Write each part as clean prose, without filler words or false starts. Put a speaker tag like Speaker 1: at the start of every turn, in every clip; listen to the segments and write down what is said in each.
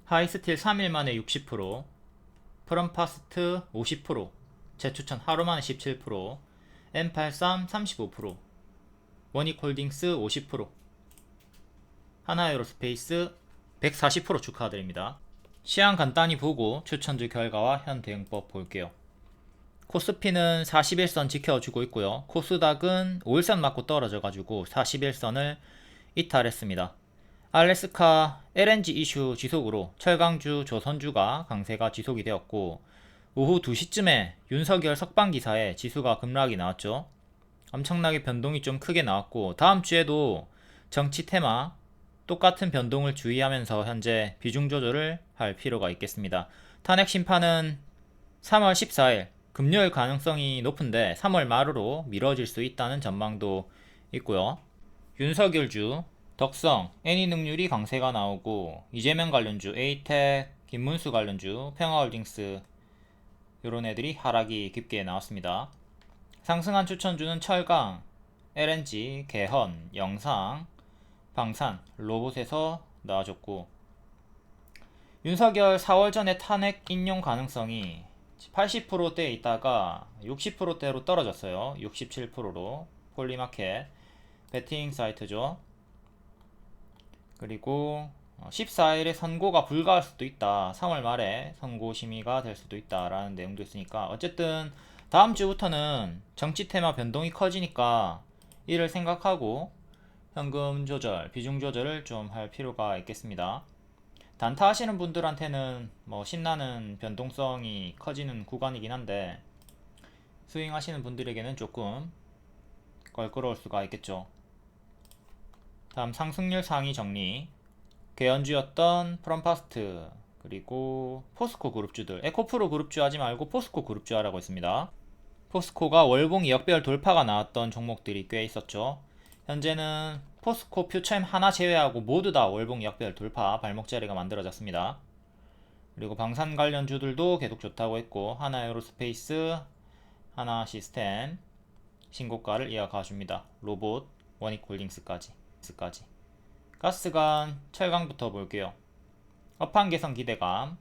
Speaker 1: 하이스틸 3일 만에 60%, 프롬파스트 50%, 재추천 하루 만에 17%, M83 35%, 원익홀딩스 50%, 하나에어로스페이스 140% 축하드립니다. 시황 간단히 보고 추천주 결과와 현 대응법 볼게요. 코스피는 41선 지켜주고 있고요. 코스닥은 5일선 맞고 떨어져가지고 41선을 이탈했습니다. 알래스카 LNG 이슈 지속으로 철강주, 조선주가 강세가 지속이 되었고, 오후 2시쯤에 윤석열 석방기사에 지수가 급락이 나왔죠. 엄청나게 변동이 좀 크게 나왔고, 다음 주에도 정치 테마 똑같은 변동을 주의하면서 현재 비중 조절을 할 필요가 있겠습니다. 탄핵 심판은 3월 14일 금요일 가능성이 높은데 3월 말으로 미뤄질 수 있다는 전망도 있고요. 윤석열주, 덕성, 애니능률이 강세가 나오고, 이재명 관련주, 에이텍, 김문수 관련주, 평화홀딩스 요런 애들이 하락이 깊게 나왔습니다. 상승한 추천주는 철강, LNG, 개헌, 영상, 방산, 로봇에서 나와줬고, 윤석열 4월 전에 탄핵 인용 가능성이 80%대에 있다가 60%대로 떨어졌어요. 67%로. 폴리마켓 베팅 사이트죠. 그리고 14일에 선고가 불가할 수도 있다. 3월 말에 선고 심의가 될 수도 있다라는 내용도 있으니까, 어쨌든 다음 주부터는 정치 테마 변동이 커지니까 이를 생각하고 현금 조절, 비중 조절을 좀 할 필요가 있겠습니다. 단타 하시는 분들한테는 뭐 신나는 변동성이 커지는 구간이긴 한데, 스윙 하시는 분들에게는 조금 껄끄러울 수가 있겠죠. 다음 상승률 상위 정리. 개연주였던 프롬파스트, 그리고 포스코 그룹주들, 에코프로 그룹주 하지 말고 포스코 그룹주 하라고 했습니다. 포스코가 월봉 역별 돌파가 나왔던 종목들이 꽤 있었죠. 현재는 포스코 퓨처엠 하나 제외하고 모두 다 월봉 역별 돌파 발목자리가 만들어졌습니다. 그리고 방산 관련주들도 계속 좋다고 했고, 하나에어로스페이스, 하나시스템 신고가를 이어가 줍니다. 로봇, 원익홀딩스까지. 가스관, 철강부터 볼게요. 업황 개선 기대감.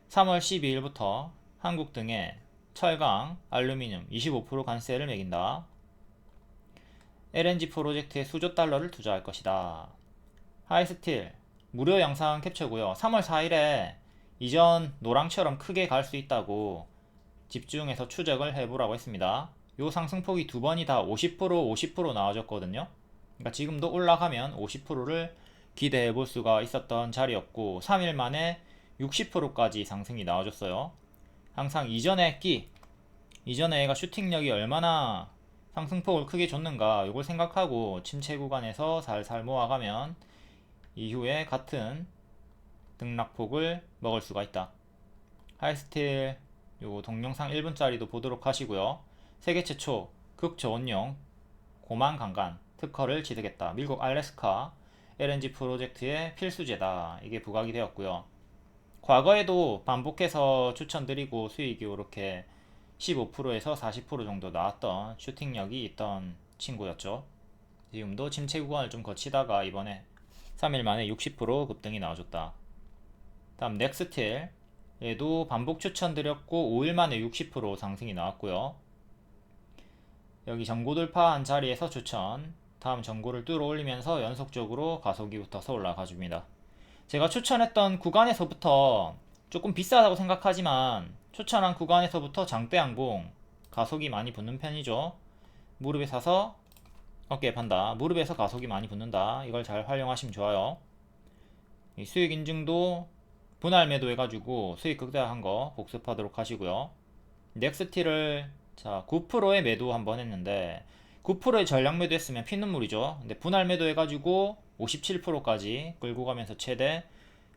Speaker 1: 3월 12일부터 한국 등에 철강, 알루미늄 25% 관세를 매긴다. LNG 프로젝트에 수조 달러를 투자할 것이다. 하이스틸 무료 영상 캡처고요. 3월 4일에 이전 노랑처럼 크게 갈 수 있다고 집중해서 추적을 해보라고 했습니다. 요 상승폭이 두 번이 다 50% 나와줬거든요. 그러니까 지금도 올라가면 50%를 기대해 볼 수가 있었던 자리였고, 3일 만에 60%까지 상승이 나와줬어요. 항상 이전에 얘가 슈팅력이 얼마나 상승폭을 크게 줬는가, 이걸 생각하고 침체 구간에서 살살 모아가면 이후에 같은 등락폭을 먹을 수가 있다. 하이스틸 요 동영상 1분짜리도 보도록 하시고요. 세계 최초 극저온용 고만 강간 특허를 취득했다. 미국 알래스카 LNG 프로젝트의 필수제다. 이게 부각이 되었고요. 과거에도 반복해서 추천드리고 수익이 이렇게 15%에서 40% 정도 나왔던 슈팅력이 있던 친구였죠. 지금도 침체 구간을 좀 거치다가 이번에 3일 만에 60% 급등이 나와줬다. 다음 넥스틸, 얘도 반복 추천드렸고 5일 만에 60% 상승이 나왔고요. 여기 전고 돌파한 자리에서 추천, 다음 전고를 뚫어 올리면서 연속적으로 가속이 붙어서 올라가 줍니다. 제가 추천했던 구간에서부터 조금 비싸다고 생각하지만, 추천한 구간에서부터 장대 양봉 가속이 많이 붙는 편이죠. 무릎에 사서 어깨에 판다. 무릎에서 가속이 많이 붙는다. 이걸 잘 활용하시면 좋아요. 이 수익 인증도 분할 매도 해가지고 수익 극대화한 거 복습하도록 하시고요. 넥스티를 자 9%의 매도 한번 했는데, 9%의 전량 매도 했으면 피눈물이죠. 근데 분할 매도 해가지고 57%까지 끌고 가면서 최대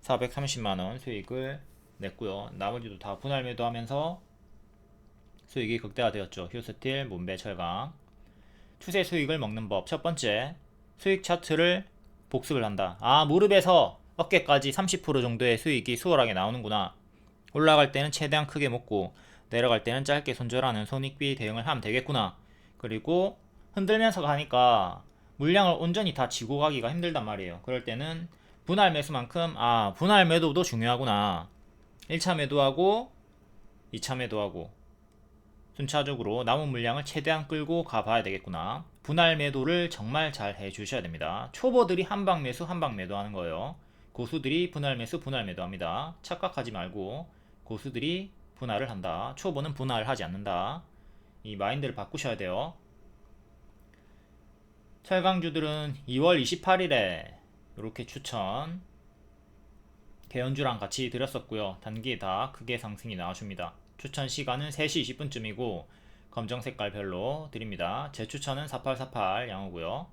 Speaker 1: 430만원 수익을 냈고요. 나머지도 다 분할 매도 하면서 수익이 극대화되었죠. 휴스틸, 문배, 철강. 추세 수익을 먹는 법. 첫 번째, 수익 차트를 복습을 한다. 아, 무릎에서 어깨까지 30% 정도의 수익이 수월하게 나오는구나. 올라갈 때는 최대한 크게 먹고 내려갈 때는 짧게 손절하는 손익비 대응을 하면 되겠구나. 그리고 흔들면서 가니까 물량을 온전히 다 지고 가기가 힘들단 말이에요. 그럴 때는 분할 매수만큼 분할 매도도 중요하구나. 1차 매도하고 2차 매도하고 순차적으로 남은 물량을 최대한 끌고 가봐야 되겠구나. 분할 매도를 정말 잘 해주셔야 됩니다. 초보들이 한방 매수 한방 매도 하는 거예요. 고수들이 분할 매수 분할 매도 합니다. 착각하지 말고 고수들이 분할을 한다. 초보는 분할을 하지 않는다. 이 마인드를 바꾸셔야 돼요. 철강주들은 2월 28일에 이렇게 추천 개연주랑 같이 드렸었고요. 단기에 다 크게 상승이 나와줍니다. 추천 시간은 3시 20분쯤이고 검정 색깔별로 드립니다. 제 추천은 4848 양호고요.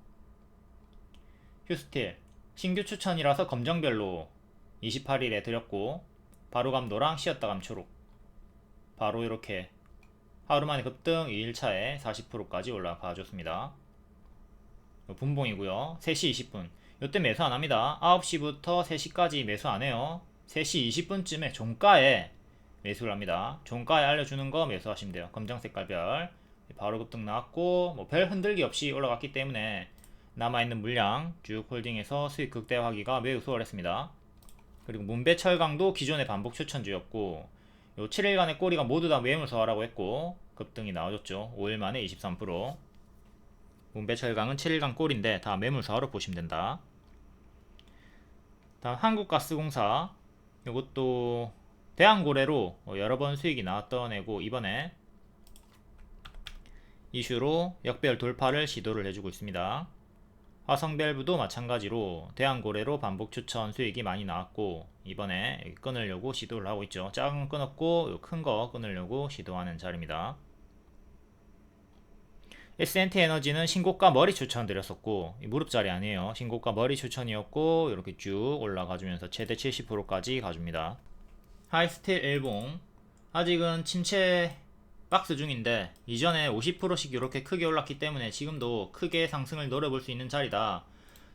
Speaker 1: 휴스틸 신규 추천이라서 검정별로 28일에 드렸고 바로감 노랑 쉬었다감 초록 바로 이렇게 하루만에 급등 2일차에 40%까지 올라가 줬습니다. 분봉이고요. 3시 20분 이때 매수 안합니다. 9시부터 3시까지 매수 안해요. 3시 20분쯤에 종가에 매수를 합니다. 종가에 알려주는 거 매수하시면 돼요. 검정 색깔 별 바로 급등 나왔고 뭐 별 흔들기 없이 올라갔기 때문에 남아있는 물량 쭉 홀딩해서 수익 극대화하기가 매우 수월했습니다. 그리고 문배철강도 기존의 반복 추천주였고 요 7일간의 꼬리가 모두 다 매물서라고 했고 급등이 나와줬죠. 5일 만에 23%. 문배철강은 7일간 꼬리인데 다 매물서로 보시면 된다. 다음 한국가스공사 요것도 대한고래로 여러 번 수익이 나왔던 애고 이번에 이슈로 역별 돌파를 시도를 해주고 있습니다. 화성밸브도 마찬가지로 대한고래로 반복 추천 수익이 많이 나왔고 이번에 끊으려고 시도를 하고 있죠. 작은 거 끊었고 큰 거 끊으려고 시도하는 자리입니다. S&T에너지는 신고가 머리 추천 드렸었고 무릎자리 아니에요. 신고가 머리 추천이었고 이렇게 쭉 올라가주면서 최대 70%까지 가줍니다. 하이스틸 일봉 아직은 침체 박스 중인데 이전에 50%씩 이렇게 크게 올랐기 때문에 지금도 크게 상승을 노려볼 수 있는 자리다.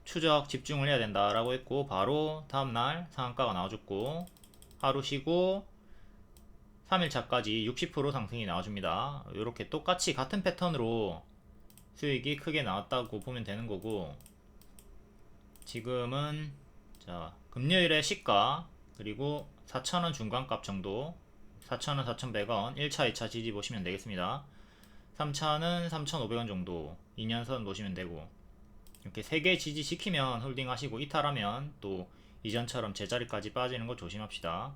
Speaker 1: 추적 집중을 해야 된다 라고 했고 바로 다음날 상한가가 나와줬고 하루 쉬고 3일차까지 60% 상승이 나와줍니다. 이렇게 똑같이 같은 패턴으로 수익이 크게 나왔다고 보면 되는 거고 지금은 자 금요일에 시가 그리고 4,000원 중간값 정도 4,000원 4,100원 1차 2차 지지 보시면 되겠습니다. 3차는 3,500원 정도 2년선 보시면 되고 이렇게 3개 지지 지키면 홀딩 하시고 이탈하면 또 이전처럼 제자리까지 빠지는 거 조심합시다.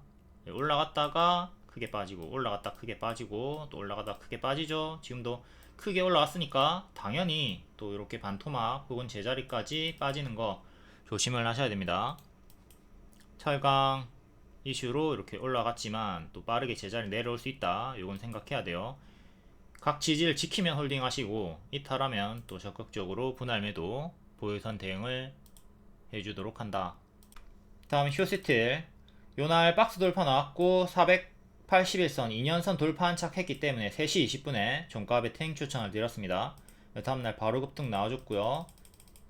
Speaker 1: 올라갔다가 크게 빠지고 올라갔다 크게 빠지고 또 올라가다 크게 빠지죠. 지금도 크게 올라왔으니까 당연히 또 이렇게 반토막 혹은 제자리까지 빠지는 거 조심을 하셔야 됩니다. 철강 이슈로 이렇게 올라갔지만 또 빠르게 제자리 내려올 수 있다. 요건 생각해야 돼요. 각 지지를 지키면 홀딩 하시고 이탈하면 또 적극적으로 분할 매도 보유선 대응을 해주도록 한다. 다음 휴스틸 요날 박스 돌파 나왔고 481선 2년선 돌파 한착 했기 때문에 3시 20분에 종가 베팅 추천을 드렸습니다. 다음날 바로 급등 나와줬고요.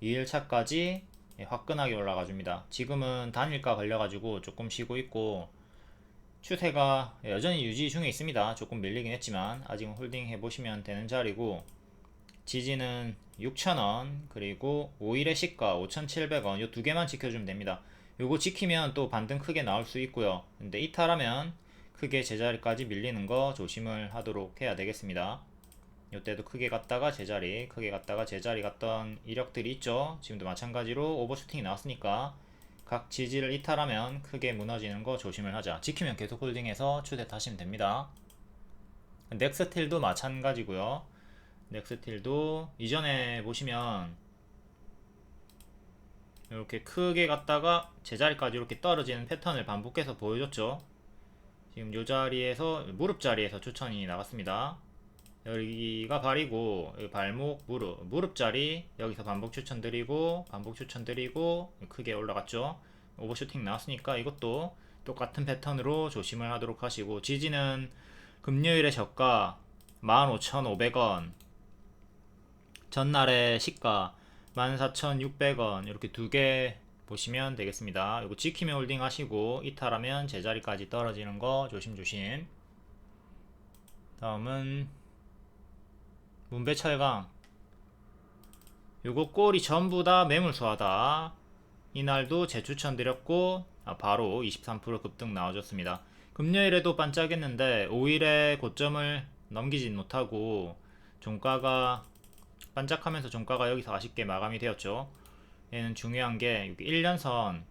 Speaker 1: 2일차까지 화끈하게 올라가줍니다. 지금은 단일가 걸려가지고 조금 쉬고 있고 추세가 여전히 유지 중에 있습니다. 조금 밀리긴 했지만 아직은 홀딩 해보시면 되는 자리고 지지는 6,000원 그리고 5일의 시가 5,700원 요 두 개만 지켜주면 됩니다. 요거 지키면 또 반등 크게 나올 수 있고요. 근데 이탈하면 크게 제자리까지 밀리는 거 조심을 하도록 해야 되겠습니다. 요때도 크게 갔다가 제자리 크게 갔다가 제자리 갔던 이력들이 있죠. 지금도 마찬가지로 오버슈팅이 나왔으니까 각 지지를 이탈하면 크게 무너지는 거 조심을 하자. 지키면 계속 홀딩해서 추세 타시면 됩니다. 넥스틸도 마찬가지고요. 넥스틸도 이전에 보시면 이렇게 크게 갔다가 제자리까지 이렇게 떨어지는 패턴을 반복해서 보여줬죠. 지금 요 자리에서 무릎 자리에서 추천이 나갔습니다. 여기가 발이고 여기 발목 무릎 자리 여기서 반복 추천드리고 반복 추천드리고 크게 올라갔죠. 오버슈팅 나왔으니까 이것도 똑같은 패턴으로 조심을 하도록 하시고 지지는 금요일에 저가 15,500원 전날의 시가 14,600원 이렇게 두 개 보시면 되겠습니다. 이거 지키면 홀딩 하시고 이탈하면 제자리까지 떨어지는 거 조심조심. 다음은 문배철강 요거 꼴이 전부 다 매물소하다. 이날도 재추천드렸고 바로 23% 급등 나와줬습니다. 금요일에도 반짝했는데 5일에 고점을 넘기진 못하고 종가가 반짝하면서 종가가 여기서 아쉽게 마감이 되었죠. 얘는 중요한 게 여기 1년선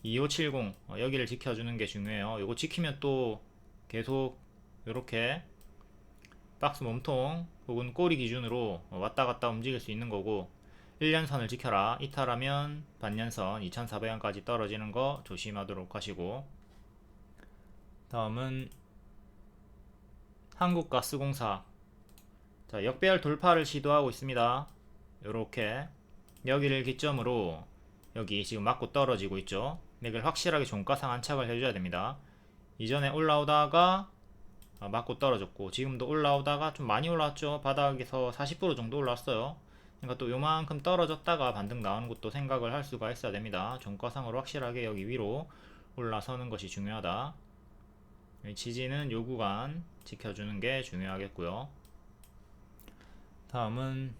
Speaker 1: 2570 여기를 지켜주는 게 중요해요. 이거 지키면 또 계속 이렇게 박스 몸통 혹은 꼬리 기준으로 왔다 갔다 움직일 수 있는 거고, 1년선을 지켜라. 이탈하면 반년선 2400원까지 떨어지는 거 조심하도록 하시고, 다음은 한국가스공사. 자, 역배열 돌파를 시도하고 있습니다. 요렇게 여기를 기점으로 여기 지금 맞고 떨어지고 있죠. 이걸 확실하게 종가상 안착을 해줘야 됩니다. 이전에 올라오다가 맞고 떨어졌고, 지금도 올라오다가 좀 많이 올라왔죠. 바닥에서 40% 정도 올라왔어요. 그러니까 또 요만큼 떨어졌다가 반등 나오는 것도 생각을 할 수가 있어야 됩니다. 종가상으로 확실하게 여기 위로 올라서는 것이 중요하다. 지지는 요 구간 지켜주는 게 중요하겠고요. 다음은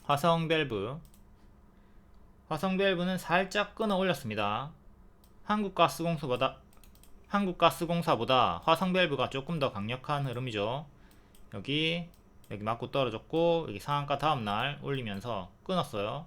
Speaker 1: 화성밸브. 화성밸브는 살짝 끊어 올렸습니다. 한국가스공사보다 화성밸브가 조금 더 강력한 흐름이죠. 여기 맞고 떨어졌고, 여기 상한가 다음날 올리면서 끊었어요.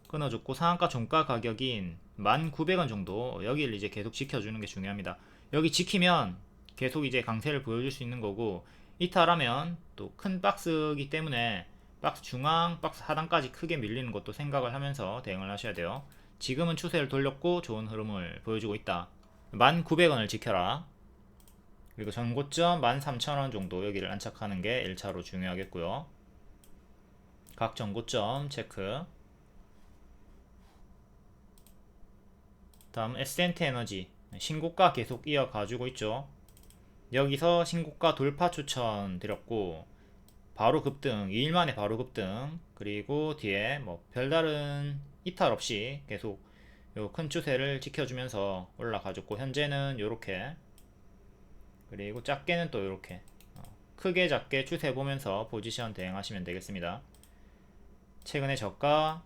Speaker 1: 끊어줬고, 상한가 종가 가격인 1900원 정도 여기를 이제 계속 지켜주는 게 중요합니다. 여기 지키면 계속 이제 강세를 보여줄 수 있는 거고, 이탈하면 또 큰 박스이기 때문에 박스 중앙, 박스 하단까지 크게 밀리는 것도 생각을 하면서 대응을 하셔야 돼요. 지금은 추세를 돌렸고 좋은 흐름을 보여주고 있다. 1900원을 지켜라. 그리고 전고점 13,000원 정도 여기를 안착하는 게 1차로 중요하겠고요. 각 전고점 체크. 다음 S&T 에너지 신고가 계속 이어가지고 있죠. 여기서 신고가 돌파 추천 드렸고 바로 급등, 2일 만에 바로 급등, 그리고 뒤에 뭐 별다른 이탈 없이 계속 요 큰 추세를 지켜주면서 올라가줬고, 현재는 요렇게, 그리고 작게는 또 요렇게 크게 작게 추세 보면서 포지션 대응하시면 되겠습니다. 최근에 저가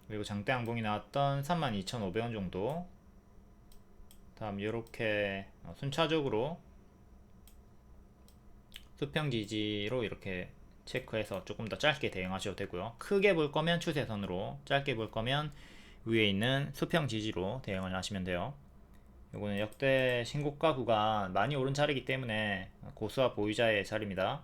Speaker 1: 그리고 장대 양봉이 나왔던 32,500원 정도, 다음 요렇게 순차적으로 수평 지지로 이렇게 체크해서 조금 더 짧게 대응하셔도 되고요. 크게 볼 거면 추세선으로, 짧게 볼 거면 위에 있는 수평 지지로 대응을 하시면 돼요. 이거는 역대 신고가 구간 많이 오른 자리이기 때문에 고수와 보유자의 자리입니다.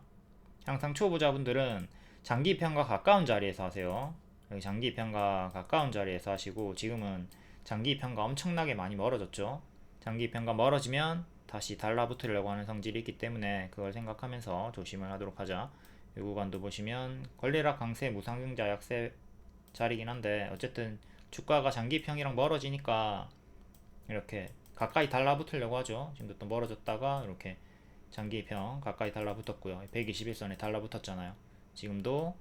Speaker 1: 항상 초보자분들은 장기 편과 가까운 자리에서 하세요. 여기 장기 편과 가까운 자리에서 하시고, 지금은 장기 편과 엄청나게 많이 멀어졌죠. 장기 편과 멀어지면 다시 달라붙으려고 하는 성질이 있기 때문에 그걸 생각하면서 조심을 하도록 하자. 이 구간도 보시면 권리락 강세 무상증자 약세 자리긴 한데, 어쨌든 주가가 장기평이랑 멀어지니까 이렇게 가까이 달라붙으려고 하죠. 지금도 또 멀어졌다가 이렇게 장기평 가까이 달라붙었고요. 121선에 달라붙었잖아요. 지금도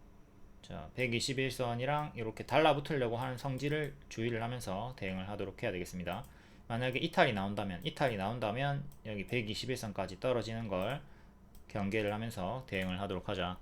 Speaker 1: 자 121선이랑 이렇게 달라붙으려고 하는 성질을 주의를 하면서 대응을 하도록 해야 되겠습니다. 만약에 이탈이 나온다면 여기 121선까지 떨어지는 걸 경계를 하면서 대응을 하도록 하자.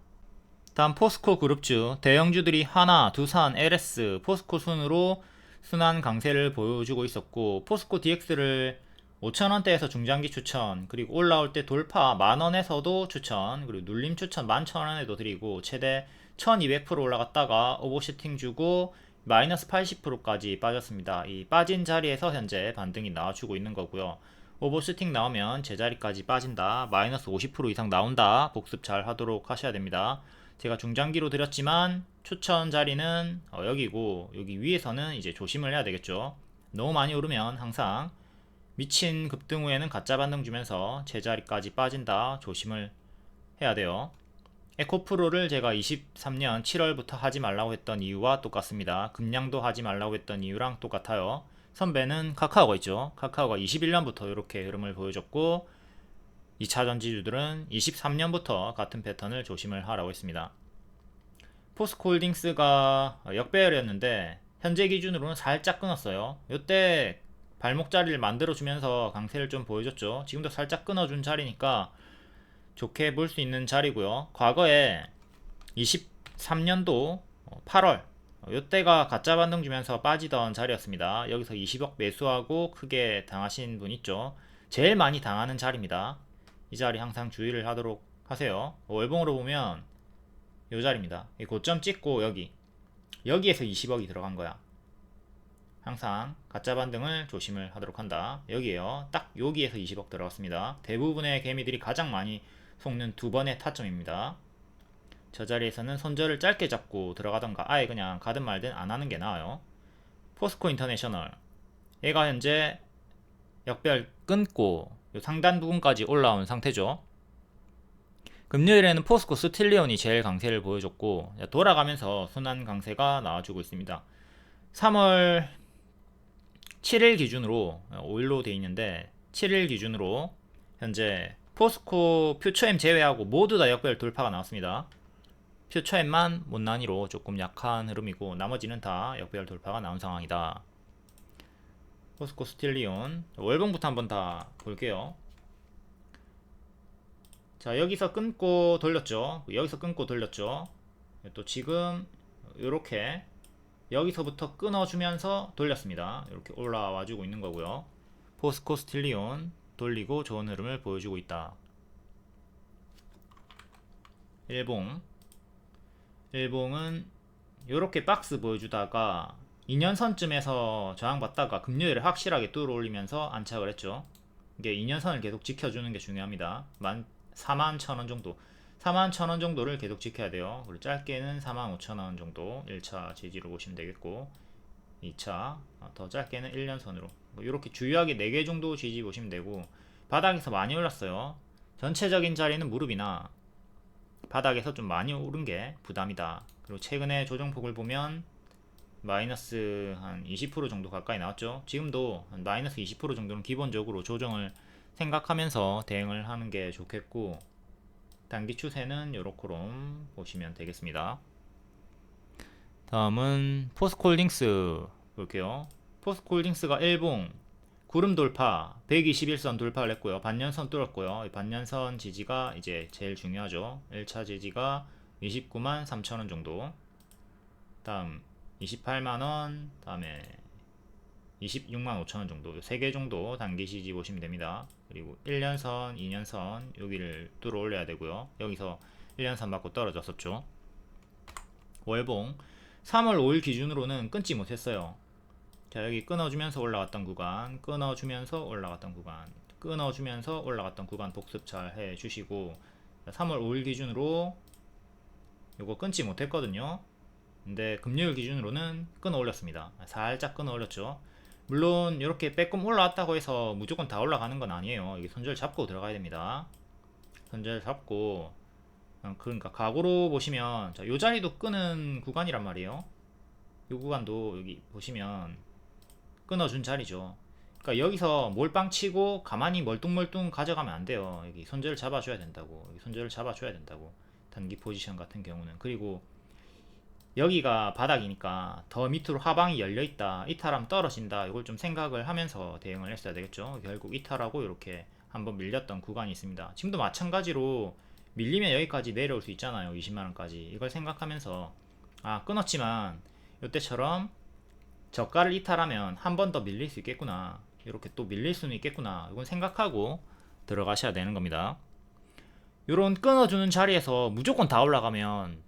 Speaker 1: 다음 포스코 그룹주, 대형주들이 하나, 두산, LS, 포스코 순으로 순환 강세를 보여주고 있었고, 포스코 DX를 5,000원대에서 중장기 추천, 그리고 올라올 때 돌파 만원에서도 추천, 그리고 눌림 추천 11,000원에도 드리고, 최대 1200% 올라갔다가 오버슈팅 주고 마이너스 80%까지 빠졌습니다. 이 빠진 자리에서 현재 반등이 나와주고 있는 거고요. 오버슈팅 나오면 제자리까지 빠진다, 마이너스 50% 이상 나온다, 복습 잘 하도록 하셔야 됩니다. 제가 중장기로 드렸지만 추천 자리는 여기고, 여기 위에서는 이제 조심을 해야 되겠죠. 너무 많이 오르면 항상 미친 급등 후에는 가짜 반등 주면서 제자리까지 빠진다, 조심을 해야 돼요. 에코프로를 제가 23년 7월부터 하지 말라고 했던 이유와 똑같습니다. 금량도 하지 말라고 했던 이유랑 똑같아요. 선배는 카카오가 있죠. 카카오가 21년부터 이렇게 흐름을 보여줬고, 2차 전지주들은 23년부터 같은 패턴을 조심을 하라고 했습니다. 포스코홀딩스가 역배열이었는데 현재 기준으로는 살짝 끊었어요. 이때 발목 자리를 만들어 주면서 강세를 좀 보여줬죠. 지금도 살짝 끊어준 자리니까 좋게 볼 수 있는 자리고요. 과거에 23년도 8월 요때가 가짜 반등 주면서 빠지던 자리였습니다. 여기서 20억 매수하고 크게 당하신 분 있죠. 제일 많이 당하는 자리입니다. 이 자리 항상 주의를 하도록 하세요. 월봉으로 보면 요 자리입니다. 이 고점 찍고 여기에서 20억이 들어간 거야. 항상 가짜 반등을 조심을 하도록 한다. 여기에요. 딱 여기에서 20억 들어갔습니다. 대부분의 개미들이 가장 많이 속는 두 번의 타점입니다. 저 자리에서는 손절을 짧게 잡고 들어가던가 아예 그냥 가든 말든 안 하는 게 나아요. 포스코 인터내셔널 얘가 현재 역별 끊고 상단 부분까지 올라온 상태죠. 금요일에는 포스코 스틸리온이 제일 강세를 보여줬고 돌아가면서 순환 강세가 나와주고 있습니다. 3월 7일 기준으로 5일로 되어 있는데 7일 기준으로 현재 포스코 퓨처엠 제외하고 모두 다 역별 돌파가 나왔습니다. 퓨처엠만 못난이로 조금 약한 흐름이고 나머지는 다 역별 돌파가 나온 상황이다. 포스코 스틸리온 월봉부터 한번 다 볼게요. 자, 여기서 끊고 돌렸죠. 여기서 끊고 돌렸죠. 또 지금 이렇게 여기서부터 끊어주면서 돌렸습니다. 이렇게 올라와주고 있는 거고요. 포스코 스틸리온 돌리고 좋은 흐름을 보여주고 있다. 일봉은 이렇게 박스 보여주다가 2년선쯤에서 저항받다가 금요일에 확실하게 뚫어 올리면서 안착을 했죠. 이게 2년선을 계속 지켜주는 게 중요합니다. 41,000원 정도 41,000원 정도를 계속 지켜야 돼요. 그리고 짧게는 45,000원 정도 1차 지지로 보시면 되겠고 2차 더 짧게는 1년선으로 이렇게 주요하게 4개 정도 지지 보시면 되고 바닥에서 많이 올랐어요. 전체적인 자리는 무릎이나 바닥에서 좀 많이 오른 게 부담이다. 그리고 최근에 조정폭을 보면 마이너스 한 20% 정도 가까이 나왔죠. 지금도 한 마이너스 20% 정도는 기본적으로 조정을 생각하면서 대응을 하는 게 좋겠고 단기 추세는 요렇게롬 보시면 되겠습니다. 다음은 포스코홀딩스 볼게요. 포스코홀딩스가 일봉 구름 돌파 121선 돌파를 했고요. 반년선 뚫었고요. 반년선 지지가 이제 제일 중요하죠. 1차 지지가 29만 3천원 정도, 다음 28만원, 다음에 26만 5천원 정도 3개 정도 단기 지지 보시면 됩니다. 그리고 1년선, 2년선 여기를 뚫어 올려야 되고요. 여기서 1년선 맞고 떨어졌었죠. 월봉 3월 5일 기준으로는 끊지 못했어요. 자, 여기 끊어주면서 올라갔던 구간, 끊어주면서 올라갔던 구간, 끊어주면서 올라갔던 구간 복습 잘 해주시고 3월 5일 기준으로 요거 끊지 못했거든요. 근데 금요일 기준으로는 끊어 올렸습니다. 살짝 끊어 올렸죠. 물론 이렇게 빼꼼 올라왔다고 해서 무조건 다 올라가는 건 아니에요. 이게 손절 잡고 들어가야 됩니다. 손절 잡고 그러니까 각오로 보시면 자, 요 자리도 끄는 구간이란 말이에요. 이 구간도 여기 보시면 끊어준 자리죠. 그러니까 여기서 몰빵 치고 가만히 멀뚱멀뚱 가져가면 안 돼요. 여기 손절을 잡아줘야 된다고. 여기 손절을 잡아줘야 된다고. 단기 포지션 같은 경우는. 그리고 여기가 바닥이니까 더 밑으로 하방이 열려있다, 이탈하면 떨어진다, 이걸 좀 생각을 하면서 대응을 했어야 되겠죠. 결국 이탈하고 이렇게 한번 밀렸던 구간이 있습니다. 지금도 마찬가지로 밀리면 여기까지 내려올 수 있잖아요. 20만원까지. 이걸 생각하면서 끊었지만 이때처럼 저가를 이탈하면 한 번 더 밀릴 수 있겠구나, 이렇게 또 밀릴 수는 있겠구나, 이건 생각하고 들어가셔야 되는 겁니다. 이런 끊어주는 자리에서 무조건 다 올라가면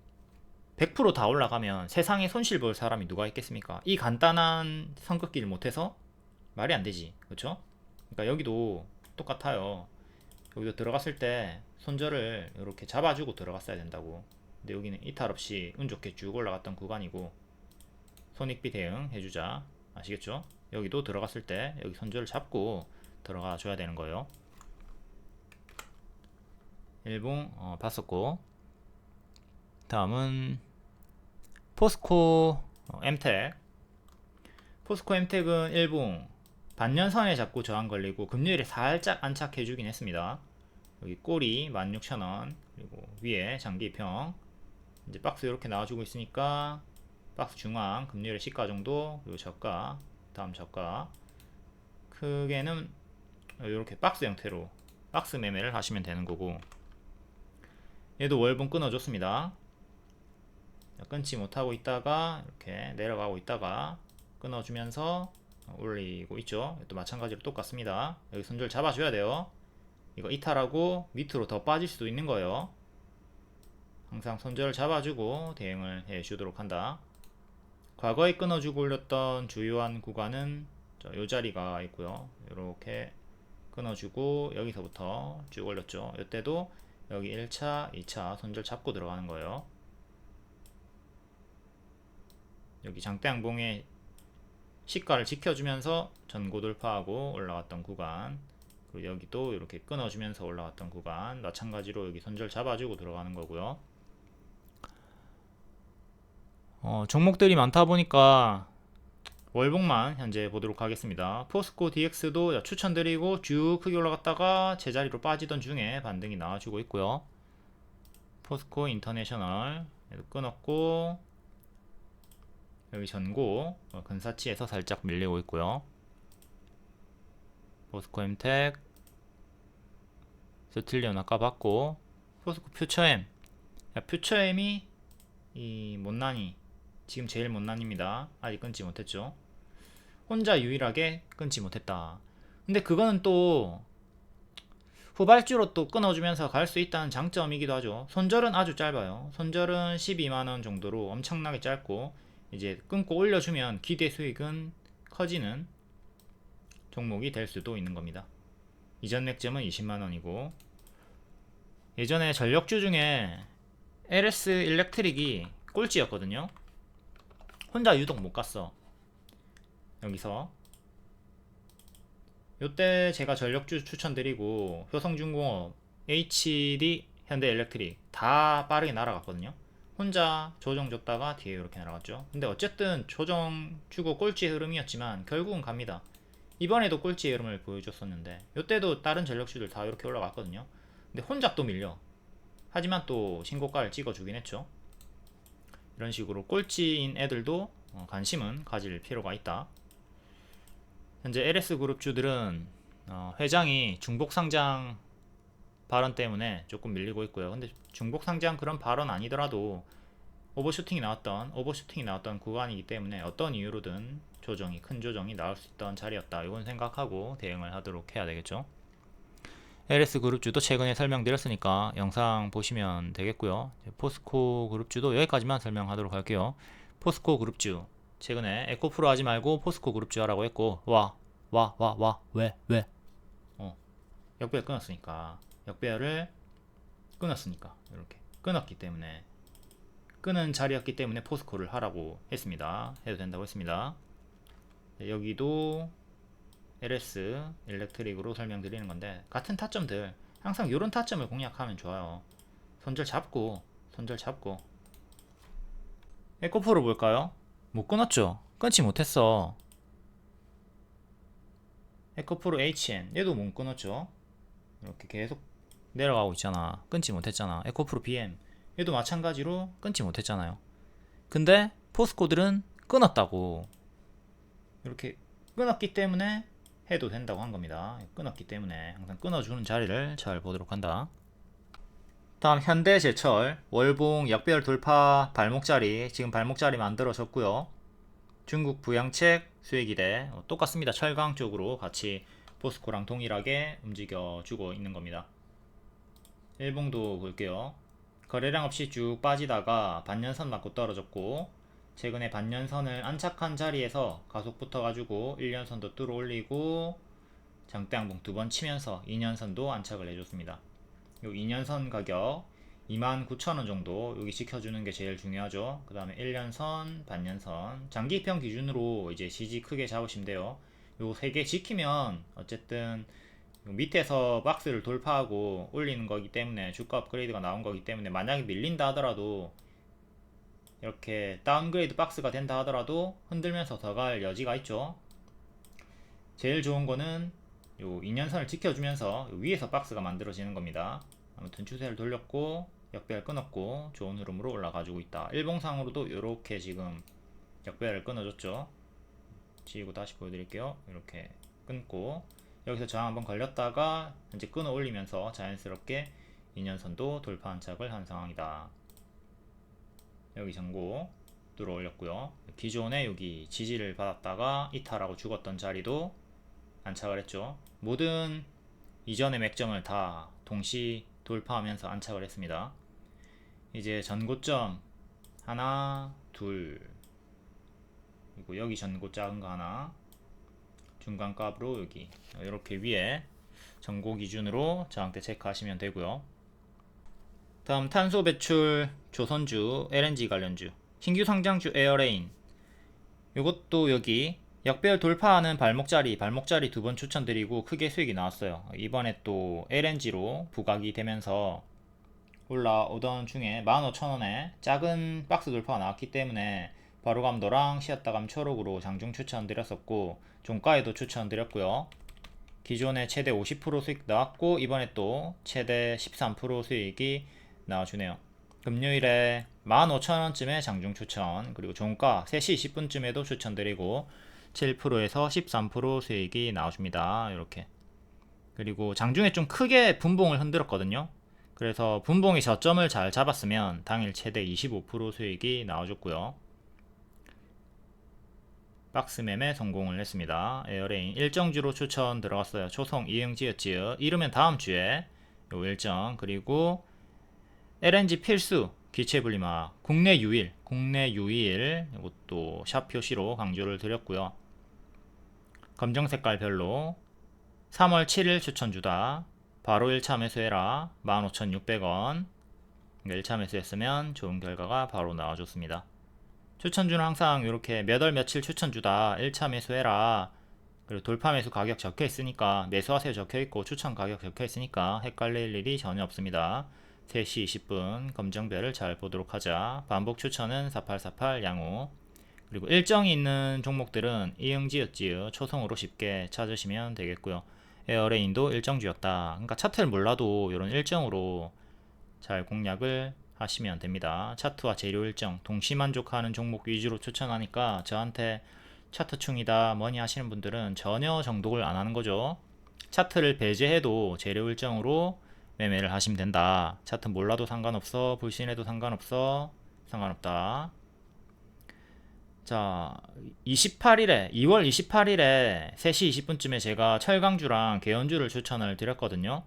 Speaker 1: 100%다 올라가면 세상에 손실 볼 사람이 누가 있겠습니까? 이 간단한 선긋기를 못해서 말이 안 되지, 그렇죠? 그러니까 여기도 똑같아요. 여기도 들어갔을 때 손절을 이렇게 잡아주고 들어갔어야 된다고. 근데 여기는 이탈 없이 운 좋게 쭉 올라갔던 구간이고 손익비 대응 해주자, 아시겠죠? 여기도 들어갔을 때 여기 손절을 잡고 들어가 줘야 되는 거예요. 일봉 봤었고, 다음은 포스코 엠텍. 포스코 엠텍은 일봉 반년선에 자꾸 저항 걸리고 금요일에 살짝 안착해주긴 했습니다. 여기 꼬리 16,000원, 그리고 위에 장기평 이제 박스 이렇게 나와주고 있으니까 박스 중앙 금요일에 시가 정도, 그리고 저가, 다음 저가, 크게는 이렇게 박스 형태로 박스 매매를 하시면 되는 거고, 얘도 월봉 끊어줬습니다. 끊지 못하고 있다가 이렇게 내려가고 있다가 끊어주면서 올리고 있죠. 또 마찬가지로 똑같습니다. 여기 손절 잡아줘야 돼요. 이거 이탈하고 밑으로 더 빠질 수도 있는 거예요. 항상 손절을 잡아주고 대응을 해주도록 한다. 과거에 끊어주고 올렸던 주요한 구간은 이 자리가 있고요. 이렇게 끊어주고 여기서부터 쭉 올렸죠. 이때도 여기 1차, 2차 손절 잡고 들어가는 거예요. 여기 장대양봉의 시가를 지켜주면서 전고 돌파하고 올라왔던 구간, 그리고 여기도 이렇게 끊어주면서 올라왔던 구간, 마찬가지로 여기 손절 잡아주고 들어가는 거고요. 종목들이 많다 보니까 월봉만 현재 보도록 하겠습니다. 포스코 DX도 추천드리고 쭉 크게 올라갔다가 제자리로 빠지던 중에 반등이 나와주고 있고요. 포스코 인터내셔널 끊었고 여기 전고 근사치에서 살짝 밀리고 있고요. 포스코 엠텍 스틸리온 아까 봤고, 포스코 퓨처엠, 퓨처엠이 이 못난이 지금 제일 못난입니다. 아직 끊지 못했죠. 혼자 유일하게 끊지 못했다. 근데 그거는 또 후발주로 또 끊어주면서 갈 수 있다는 장점이기도 하죠. 손절은 아주 짧아요. 손절은 12만원 정도로 엄청나게 짧고, 이제 끊고 올려주면 기대 수익은 커지는 종목이 될 수도 있는 겁니다. 이전 맥점은 20만원이고, 예전에 전력주 중에 LS 일렉트릭이 꼴찌였거든요. 혼자 유독 못 갔어. 여기서 요때 제가 전력주 추천드리고 효성중공업, HD, 현대엘렉트릭 다 빠르게 날아갔거든요. 혼자 조정 줬다가 뒤에 이렇게 날아갔죠. 근데 어쨌든 조정 주고 꼴찌 흐름이었지만 결국은 갑니다. 이번에도 꼴찌 흐름을 보여줬었는데 요때도 다른 전력주들 다 이렇게 올라갔거든요. 근데 혼자 또 밀려. 하지만 또 신고가를 찍어주긴 했죠. 이런 식으로 꼴찌인 애들도 관심은 가질 필요가 있다. 현재 LS그룹주들은 회장이 중복상장 발언 때문에 조금 밀리고 있고요. 근데 중복상장 그런 발언 아니더라도 오버슈팅이 나왔던 구간이기 때문에 어떤 이유로든 큰 조정이 나올 수 있던 자리였다. 이건 생각하고 대응을 하도록 해야 되겠죠. LS그룹주도 최근에 설명드렸으니까 영상 보시면 되겠고요. 포스코 그룹주도 여기까지만 설명하도록 할게요. 포스코 그룹주 최근에 에코프로 하지 말고 포스코 그룹주 하라고 했고, 왜? 역배열 끊었으니까, 역배열을 끊었으니까 이렇게 끊었기 때문에, 끊은 자리였기 때문에 포스코를 하라고 했습니다. 해도 된다고 했습니다. 여기도 LS 일렉트릭으로 설명드리는 건데, 같은 타점들 항상 이런 타점을 공략하면 좋아요. 손절 잡고 에코프로 볼까요? 못 끊었죠. 끊지 못했어. 에코프로 HN 얘도 못 끊었죠. 이렇게 계속 내려가고 있잖아. 끊지 못했잖아. 에코프로 BM 얘도 마찬가지로 끊지 못했잖아요. 근데 포스코들은 끊었다고. 이렇게 끊었기 때문에 해도 된다고 한 겁니다. 끊었기 때문에 항상 끊어주는 자리를 잘 보도록 한다. 다음 현대제철 월봉 역배열 돌파 발목자리, 지금 발목자리 만들어졌고요. 중국 부양책 수혜기대 똑같습니다. 철강 쪽으로 같이 포스코랑 동일하게 움직여주고 있는 겁니다. 일봉도 볼게요. 거래량 없이 쭉 빠지다가 반년선 맞고 떨어졌고, 최근에 반년선을 안착한 자리에서 가속 붙어가지고 1년선도 뚫어 올리고 장대양봉 두 번 치면서 2년선도 안착을 해줬습니다. 요 2년선 가격 29,000원 정도 여기 지켜주는 게 제일 중요하죠. 그 다음에 1년선, 반년선, 장기평 기준으로 이제 지지 크게 잡으시면 돼요. 요 세 개 지키면 어쨌든 밑에서 박스를 돌파하고 올리는 거기 때문에, 주가 업그레이드가 나온 거기 때문에 만약에 밀린다 하더라도, 이렇게 다운그레이드 박스가 된다 하더라도 흔들면서 더 갈 여지가 있죠. 제일 좋은 거는 요 2년선을 지켜주면서 위에서 박스가 만들어지는 겁니다. 아무튼 추세를 돌렸고 역배열 끊었고 좋은 흐름으로 올라가지고 있다. 일봉상으로도 이렇게 지금 역배열을 끊어줬죠. 지우고 다시 보여드릴게요. 이렇게 끊고 여기서 저항 한번 걸렸다가 이제 끊어 올리면서 자연스럽게 2년선도 돌파 안착을 한 상황이다. 여기 전고 들어 올렸고요. 기존에 여기 지지를 받았다가 이탈하고 죽었던 자리도 안착을 했죠. 모든 이전의 맥점을 다 동시 돌파하면서 안착을 했습니다. 이제 전고점 하나, 둘, 그리고 여기 전고 작은 거 하나, 중간값으로 여기 이렇게 위에 전고 기준으로 저항대 체크하시면 되고요. 다음 탄소 배출 조선주 LNG 관련주 신규 상장주 에어레인, 이것도 여기 역배열 돌파하는 발목자리 두 번 추천드리고 크게 수익이 나왔어요. 이번에 또 LNG로 부각이 되면서 올라오던 중에 15,000원에 작은 박스 돌파가 나왔기 때문에 바로감도랑 쉬었다감 초록으로 장중 추천드렸었고 종가에도 추천드렸고요. 기존에 최대 50% 수익 나왔고 이번에 또 최대 13% 수익이 나와주네요. 금요일에 15,000원쯤에 장중 추천, 그리고 종가 3시 20분쯤에도 추천드리고 7%에서 13% 수익이 나와줍니다. 이렇게. 그리고 장중에 좀 크게 분봉을 흔들었거든요. 그래서 분봉이 저점을 잘 잡았으면 당일 최대 25% 수익이 나와줬고요. 박스 매매 성공을 했습니다. 에어레인 일정주로 추천 들어갔어요. 초송 이응지읒지읒 이르면 다음주에 요 일정, 그리고 LNG 필수 기체분리막 국내 유일 이것도 샵 표시로 강조를 드렸고요. 검정 색깔 별로 3월 7일 추천주다. 바로 1차 매수해라. 15,600원. 1차 매수했으면 좋은 결과가 바로 나와줬습니다. 추천주는 항상 이렇게 몇 월 며칠 추천주다. 1차 매수해라. 그리고 돌파 매수 가격 적혀 있으니까 매수하세요 적혀 있고 추천 가격 적혀 있으니까 헷갈릴 일이 전혀 없습니다. 3시 20분 검정별을 잘 보도록 하자. 반복 추천은 4848 양호. 그리고 일정이 있는 종목들은 이응지읒지읒 초성으로 쉽게 찾으시면 되겠고요. 에어레인도 일정주였다. 그러니까 차트를 몰라도 이런 일정으로 잘 공략을 하시면 됩니다. 차트와 재료 일정 동시 만족하는 종목 위주로 추천하니까 저한테 차트충이다 뭐니 하시는 분들은 전혀 정독을 안 하는 거죠. 차트를 배제해도 재료 일정으로 매매를 하시면 된다. 차트 몰라도 상관없어, 불신해도 상관없어, 상관없다. 자, 2월 28일에 3시 20분쯤에 제가 철강주랑 계연주를 추천을 드렸거든요.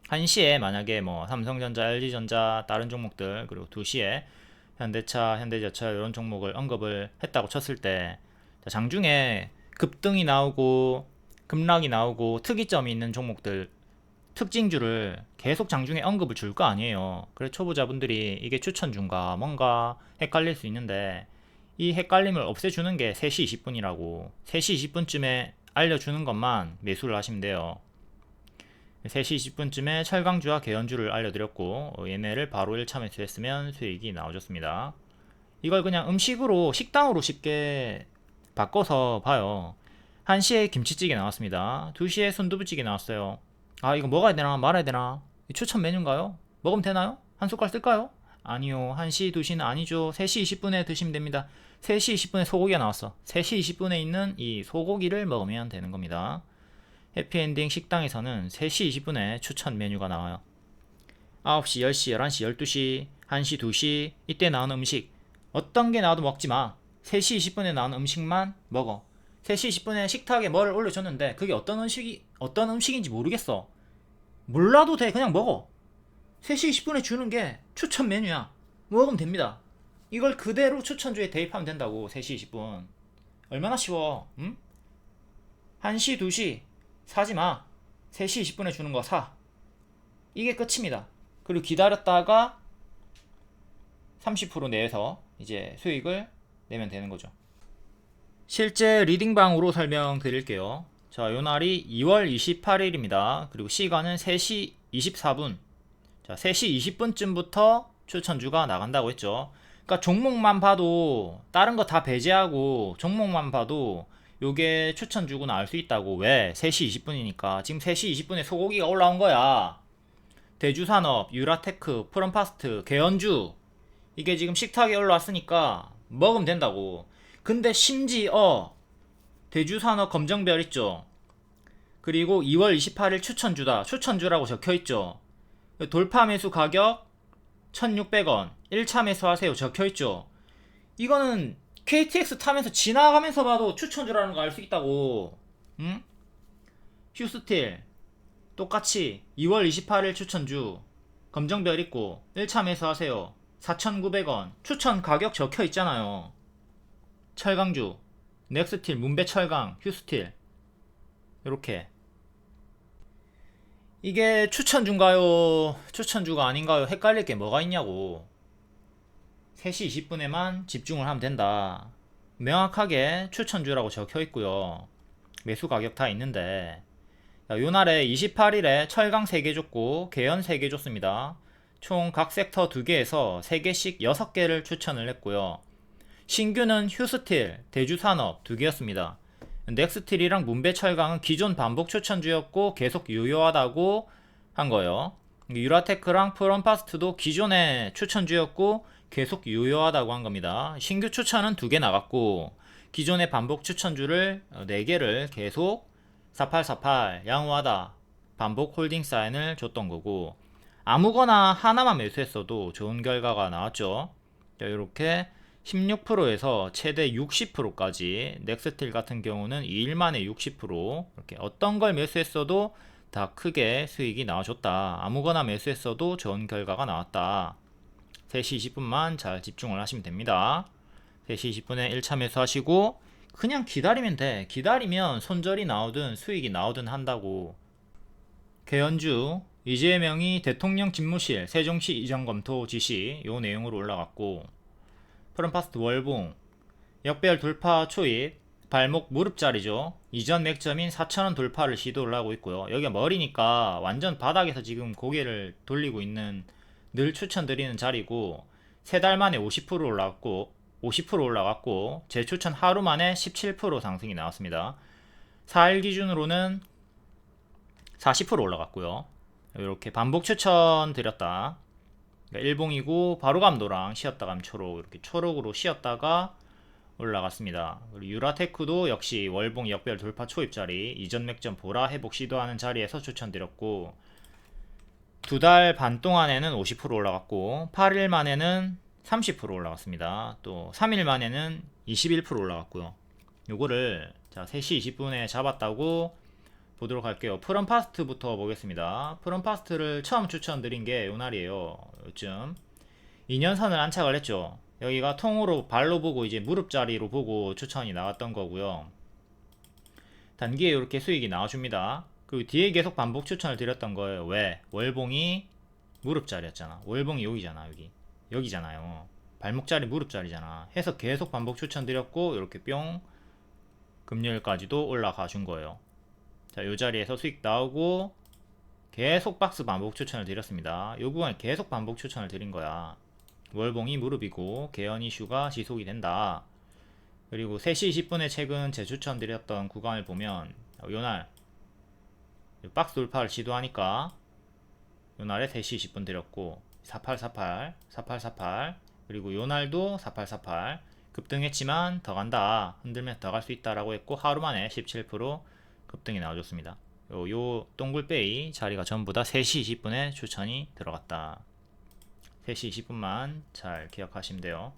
Speaker 1: 1시에 만약에 뭐 삼성전자, LG전자, 다른 종목들, 그리고 2시에 현대차, 현대제철 이런 종목을 언급을 했다고 쳤을 때 장중에 급등이 나오고 급락이 나오고 특이점이 있는 종목들 특징주를 계속 장중에 언급을 줄 거 아니에요. 그래서 초보자분들이 이게 추천주인가 뭔가 헷갈릴 수 있는데 이 헷갈림을 없애주는 게 3시 20분이라고 3시 20분쯤에 알려주는 것만 매수를 하시면 돼요. 3시 20분쯤에 철강주와 계연주를 알려드렸고 얘네를 바로 1차 매수했으면 수익이 나와줬습니다. 이걸 그냥 음식으로 식당으로 쉽게 바꿔서 봐요. 1시에 김치찌개 나왔습니다. 2시에 순두부찌개 나왔어요. 아 이거 먹어야 되나 말아야 되나, 추천 메뉴인가요? 먹으면 되나요? 한 숟갈 쓸까요? 아니요, 1시 2시는 아니죠. 3시 20분에 드시면 됩니다. 3시 20분에 소고기가 나왔어. 3시 20분에 있는 이 소고기를 먹으면 되는 겁니다. 해피엔딩 식당에서는 3시 20분에 추천 메뉴가 나와요. 9시, 10시, 11시, 12시, 1시, 2시 이때 나오는 음식 어떤 게 나와도 먹지마. 3시 20분에 나오는 음식만 먹어. 3시 20분에 식탁에 뭐를 올려줬는데 그게 어떤 음식인지 모르겠어. 몰라도 돼. 그냥 먹어. 3시 20분에 주는 게 추천 메뉴야. 먹으면 됩니다. 이걸 그대로 추천주에 대입하면 된다고. 3시 20분 얼마나 쉬워. 응? 1시 2시 사지마. 3시 20분에 주는 거 사. 이게 끝입니다. 그리고 기다렸다가 30% 내에서 이제 수익을 내면 되는 거죠. 실제 리딩방으로 설명드릴게요. 자, 요 날이 2월 28일입니다. 그리고 시간은 3시 24분. 자, 3시 20분쯤부터 추천주가 나간다고 했죠. 그러니까 종목만 봐도 다른 거 다 배제하고 종목만 봐도 요게 추천주구나 알 수 있다고. 왜? 3시 20분이니까. 지금 3시 20분에 소고기가 올라온 거야. 대주산업, 유라테크, 프롬파스트, 계연주 이게 지금 식탁에 올라왔으니까 먹으면 된다고. 근데 심지어 대주산업 검정별 있죠. 그리고 2월 28일 추천주다. 추천주라고 적혀있죠. 돌파 매수 가격 1600원 1차 매수하세요 적혀있죠. 이거는 KTX 타면서 지나가면서 봐도 추천주라는 거 알 수 있다고. 응? 휴스틸 똑같이 2월 28일 추천주 검정별 있고 1차 매수하세요 4,900원 추천 가격 적혀 있잖아요. 철강주 넥스틸 문배철강 휴스틸 요렇게. 이게 추천주인가요 추천주가 아닌가요 헷갈릴 게 뭐가 있냐고. 3시 20분에만 집중을 하면 된다. 명확하게 추천주라고 적혀 있고요. 매수 가격 다 있는데 요날에 28일에 철강 3개 줬고 개연 3개 줬습니다. 총 각 섹터 2개에서 3개씩 6개를 추천을 했고요. 신규는 휴스틸, 대주산업 2개였습니다. 넥스틸이랑 문배철강은 기존 반복 추천주였고 계속 유효하다고 한 거예요. 유라테크랑 프롬파스트도 기존의 추천주였고 계속 유효하다고 한 겁니다. 신규 추천은 2개 나갔고 기존의 반복 추천주를 4개를 계속 4848 양호하다 반복 홀딩 사인을 줬던 거고, 아무거나 하나만 매수했어도 좋은 결과가 나왔죠. 이렇게 16%에서 최대 60%까지 넥스틸 같은 경우는 2일 만에 60% 이렇게 어떤 걸 매수했어도 다 크게 수익이 나와줬다. 아무거나 매수했어도 좋은 결과가 나왔다. 3시 20분만 잘 집중을 하시면 됩니다. 3시 20분에 1차 매수하시고 그냥 기다리면 돼. 기다리면 손절이 나오든 수익이 나오든 한다고. 개연주 이재명이 대통령 집무실 세종시 이전 검토 지시 요 내용으로 올라갔고, 프롬파스트 월봉 역배열 돌파 초입 발목 무릎자리죠. 이전 맥점인 4,000원 돌파를 시도를 하고 있고요. 여기가 머리니까 완전 바닥에서 지금 고개를 돌리고 있는 늘 추천드리는 자리고, 3달 만에 50% 올라갔고 50% 올라갔고 재추천 하루 만에 17% 상승이 나왔습니다. 4일 기준으로는 40% 올라갔고요. 이렇게 반복 추천 드렸다. 그러니까 일봉이고 바로 감도랑 쉬었다 감 초록 이렇게 초록으로 쉬었다가 올라갔습니다. 그리고 유라테크도 역시 월봉 역별 돌파 초입자리 이전 맥점 보라 회복 시도하는 자리에서 추천드렸고, 2달 반 동안에는 50% 올라갔고 8일 만에는 30% 올라갔습니다. 또 3일 만에는 21% 올라갔고요. 요거를 자 3시 20분에 잡았다고 보도록 할게요. 프롬파스트부터 보겠습니다. 프롬파스트를 처음 추천드린 게 요날이에요. 요쯤 2년선을 안착을 했죠. 여기가 통으로 발로 보고 이제 무릎자리로 보고 추천이 나왔던 거고요. 단기에 이렇게 수익이 나와줍니다. 그리고 뒤에 계속 반복 추천을 드렸던 거예요. 왜? 월봉이 무릎자리였잖아. 월봉이 여기잖아. 여기잖아요. 발목자리 무릎자리잖아. 해서 계속 반복 추천드렸고 이렇게 뿅 금요일까지도 올라가 준 거예요. 자, 요 자리에서 수익 나오고 계속 박스 반복 추천을 드렸습니다. 요 구간에 계속 반복 추천을 드린 거야. 월봉이 무릎이고 개연 이슈가 지속이 된다. 그리고 3시 20분에 최근 재추천 드렸던 구간을 보면 요날 박스 돌파를 시도하니까 요날에 3시 20분 드렸고 4848 4848 그리고 요날도 4848 급등했지만 더 간다. 흔들면 더 갈 수 있다 라고 했고 하루 만에 17% 급등이 나와줬습니다. 요 동글베이 자리가 전부 다 3시 20분에 추천이 들어갔다. 3시 20분만 잘 기억하시면 돼요.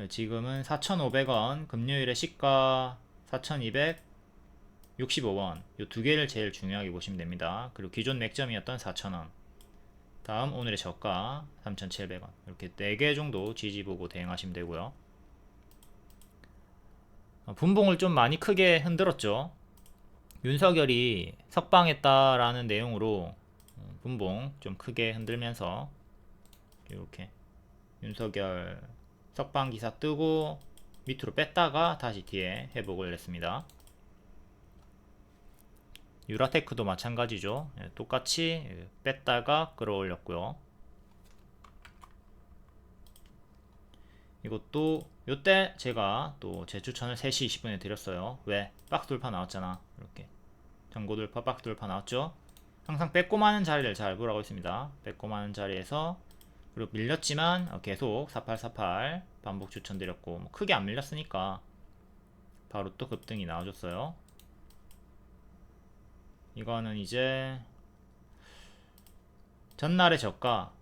Speaker 1: 지금은 4,500원 금요일에 시가 4,265원 요 두 개를 제일 중요하게 보시면 됩니다. 그리고 기존 맥점이었던 4,000원 다음 오늘의 저가 3,700원 이렇게 4개 정도 지지보고 대응하시면 되고요. 분봉을 좀 많이 크게 흔들었죠. 윤석열이 석방했다라는 내용으로 분봉 좀 크게 흔들면서 이렇게 윤석열 석방 기사 뜨고 밑으로 뺐다가 다시 뒤에 회복을 했습니다. 유라테크도 마찬가지죠. 똑같이 뺐다가 끌어올렸고요. 이것도 요때 제가 또 재추천을 3시 20분에 드렸어요. 왜? 박스 돌파 나왔잖아. 이렇게 전고 돌파 박스 돌파 나왔죠. 항상 빼꼼하는 자리를 잘 보라고 있습니다. 빼꼼하는 자리에서 그리고 밀렸지만 계속 4848 반복 추천드렸고 뭐 크게 안 밀렸으니까 바로 또 급등이 나와줬어요. 이거는 이제 전날의 저가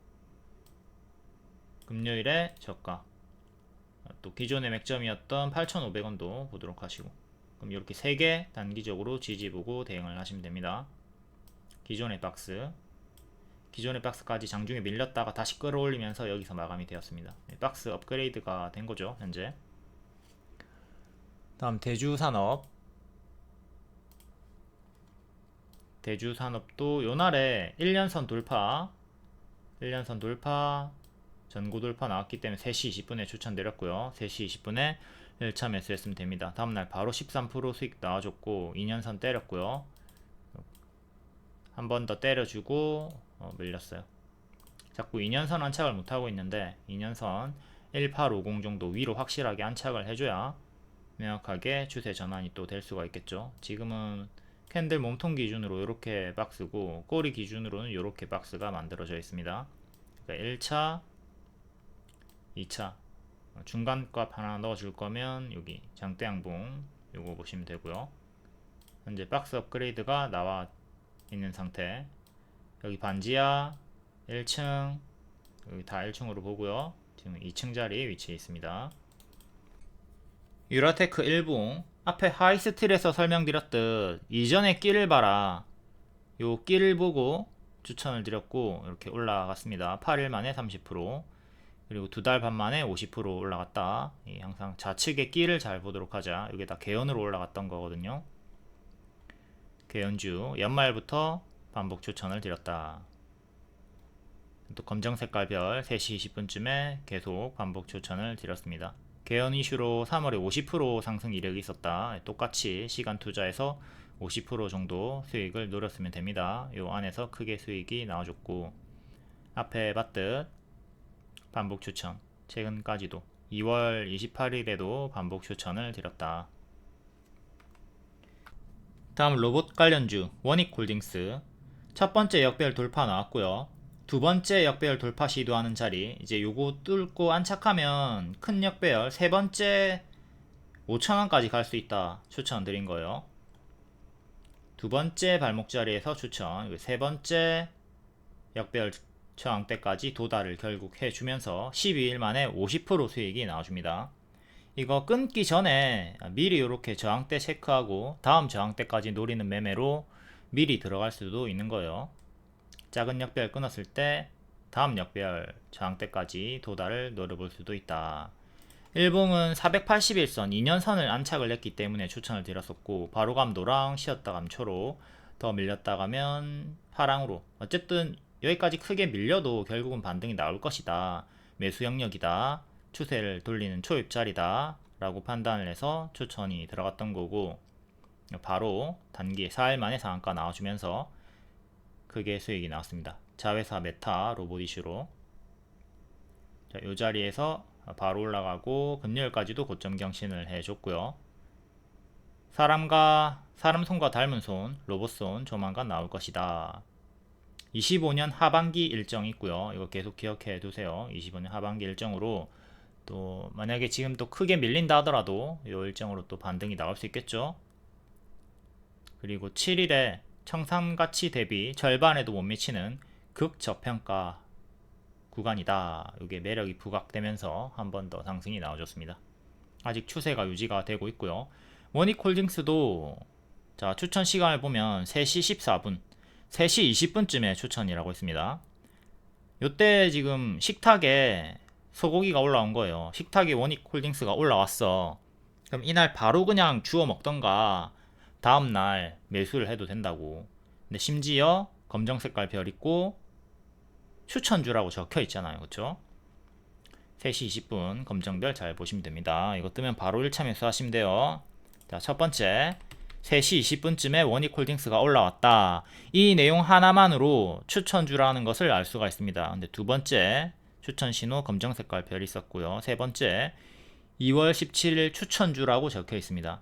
Speaker 1: 금요일에 저가. 또 기존의 맥점이었던 8,500원도 보도록 하시고, 그럼 이렇게 3개 단기적으로 지지 보고 대응을 하시면 됩니다. 기존의 박스까지 장중에 밀렸다가 다시 끌어올리면서 여기서 마감이 되었습니다. 박스 업그레이드가 된 거죠, 현재. 다음 대주산업도 요날에 1년선 돌파 전고 돌파 나왔기 때문에 3시 20분에 추천드렸고요. 3시 20분에 1차 매수했으면 됩니다. 다음날 바로 13% 수익 나와줬고 2년선 때렸고요. 한 번 더 때려주고 밀렸어요. 자꾸 2년선 안착을 못하고 있는데 2년선 1850 정도 위로 확실하게 안착을 해줘야 명확하게 추세 전환이 또 될 수가 있겠죠. 지금은 캔들 몸통 기준으로 이렇게 박스고 꼬리 기준으로는 이렇게 박스가 만들어져 있습니다. 그러니까 1차 2차 중간값 하나 넣어줄 거면 여기 장대 양봉 요거 보시면 되고요. 현재 박스 업그레이드가 나와 있는 상태. 여기 반지하 1층 여기 다 1층으로 보고요. 지금 2층 자리에 위치해 있습니다. 유라테크 1봉 앞에 하이스틸에서 설명드렸듯 이전에 끼를 봐라. 요 끼를 보고 추천을 드렸고 이렇게 올라갔습니다. 8일 만에 30% 그리고 2달 반 만에 50% 올라갔다. 항상 좌측의 끼를 잘 보도록 하자. 이게 다 개연으로 올라갔던 거거든요. 개연주 연말부터 반복 추천을 드렸다. 또 검정 색깔 별 3시 20분쯤에 계속 반복 추천을 드렸습니다. 개연 이슈로 3월에 50% 상승 이력이 있었다. 똑같이 시간 투자해서 50% 정도 수익을 노렸으면 됩니다. 요 안에서 크게 수익이 나와줬고 앞에 봤듯 반복 추천 최근까지도 2월 28일에도 반복 추천을 드렸다. 다음 로봇 관련주 원익홀딩스 첫 번째 역배열 돌파 나왔고요. 두 번째 역배열 돌파 시도하는 자리 이제 요거 뚫고 안착하면 큰 역배열 세 번째 5,000원까지 갈 수 있다 추천드린 거예요. 두 번째 발목 자리에서 추천 세 번째 역배열 저항대까지 도달을 결국 해주면서 12일 만에 50% 수익이 나와줍니다. 이거 끊기 전에 미리 이렇게 저항대 체크하고 다음 저항대까지 노리는 매매로 미리 들어갈 수도 있는 거예요. 작은 역배열 끊었을 때 다음 역배열 저항대까지 도달을 노려볼 수도 있다. 일봉은 481선 2년선을 안착을 했기 때문에 추천을 드렸었고 바로감도랑 쉬었다감 초로 더 밀렸다가면 파랑으로 어쨌든 여기까지 크게 밀려도 결국은 반등이 나올 것이다. 매수 영역이다. 추세를 돌리는 초입자리다 라고 판단을 해서 추천이 들어갔던 거고 바로 단기에 4일 만에 상한가 나와주면서 크게 수익이 나왔습니다. 자회사 메타 로봇 이슈로 이 자리에서 바로 올라가고 금요일까지도 고점 경신을 해줬고요. 사람 손과 닮은 손 로봇손 조만간 나올 것이다. 25년 하반기 일정 있고요. 이거 계속 기억해 두세요. 25년 하반기 일정으로 또 만약에 지금 또 크게 밀린다 하더라도 이 일정으로 또 반등이 나올 수 있겠죠. 그리고 7일에 청산가치 대비 절반에도 못 미치는 극저평가 구간이다. 이게 매력이 부각되면서 한 번 더 상승이 나와줬습니다. 아직 추세가 유지가 되고 있고요. 원익홀딩스도 자 추천 시간을 보면 3시 14분 3시 20분쯤에 추천이라고 했습니다. 요때 지금 식탁에 소고기가 올라온 거예요. 식탁에 원익홀딩스가 올라왔어. 그럼 이날 바로 그냥 주워 먹던가 다음날 매수를 해도 된다고. 근데 심지어 검정 색깔 별 있고 추천주라고 적혀 있잖아요. 그쵸? 3시 20분 검정별 잘 보시면 됩니다. 이거 뜨면 바로 1차 매수 하시면 돼요. 자, 첫 번째 3시 20분쯤에 원익홀딩스가 올라왔다. 이 내용 하나만으로 추천주라는 것을 알 수가 있습니다. 근데 두 번째 추천 신호 검정 색깔 별 있었고요. 세 번째 2월 17일 추천주라고 적혀 있습니다.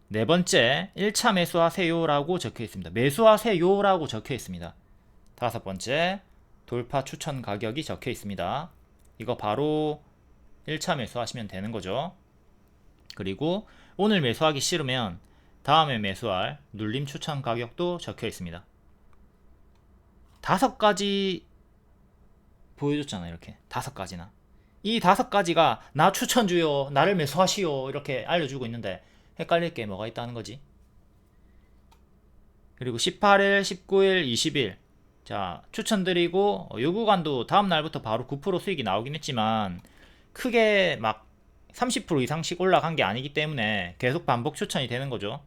Speaker 1: 네 번째 1차 매수하세요 라고 적혀 있습니다. 매수하세요 라고 적혀 있습니다. 다섯 번째 돌파 추천 가격이 적혀 있습니다. 이거 바로 1차 매수하시면 되는 거죠. 그리고 오늘 매수하기 싫으면 다음에 매수할 눌림 추천 가격도 적혀 있습니다. 5가지 보여줬잖아. 이렇게 5가지나. 이 5가지가 나 추천주요, 나를 매수하시오 이렇게 알려주고 있는데 헷갈릴 게 뭐가 있다는 거지. 그리고 18일, 19일, 20일 자 추천드리고 요 구간도 다음날부터 바로 9% 수익이 나오긴 했지만 크게 막 30% 이상씩 올라간 게 아니기 때문에 계속 반복 추천이 되는 거죠.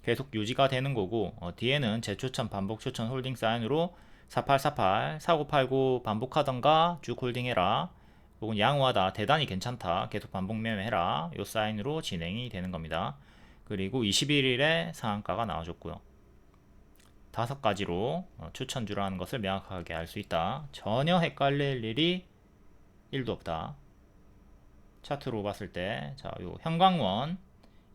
Speaker 1: 계속 유지가 되는 거고 뒤에는 재추천, 반복 추천, 홀딩 사인으로 4848, 4989 반복하던가 쭉 홀딩해라, 혹은 양호하다, 대단히 괜찮다, 계속 반복 매매해라, 요 사인으로 진행이 되는 겁니다. 그리고 21일에 상한가가 나와줬고요. 5가지로 추천주라는 것을 명확하게 알 수 있다. 전혀 헷갈릴 일이 1도 없다. 차트로 봤을 때, 자, 요 형광원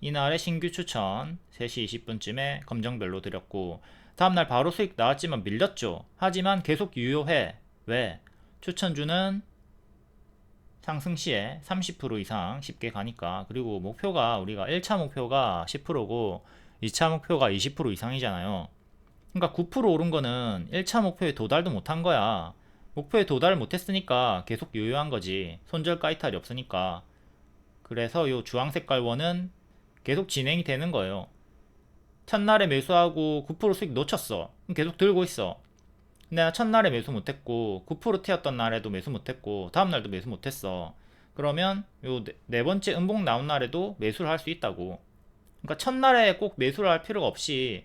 Speaker 1: 이날의 신규 추천 3시 20분쯤에 검정별로 드렸고, 다음날 바로 수익 나왔지만 밀렸죠. 하지만 계속 유효해. 왜? 추천주는 상승 시에 30% 이상 쉽게 가니까. 그리고 목표가, 우리가 1차 목표가 10%고 2차 목표가 20% 이상이잖아요. 그러니까 9% 오른 거는 1차 목표에 도달도 못한 거야. 목표에 도달을 못했으니까 계속 유효한 거지. 손절가 이탈이 없으니까. 그래서 요 주황 색깔 원은 계속 진행이 되는 거예요. 첫날에 매수하고 9% 수익 놓쳤어. 그럼 계속 들고 있어. 내가 첫날에 매수 못했고 9% 튀었던 날에도 매수 못했고 다음날도 매수 못했어. 그러면 요 네 번째 음봉 나온 날에도 매수를 할 수 있다고. 그러니까 첫날에 꼭 매수를 할 필요가 없이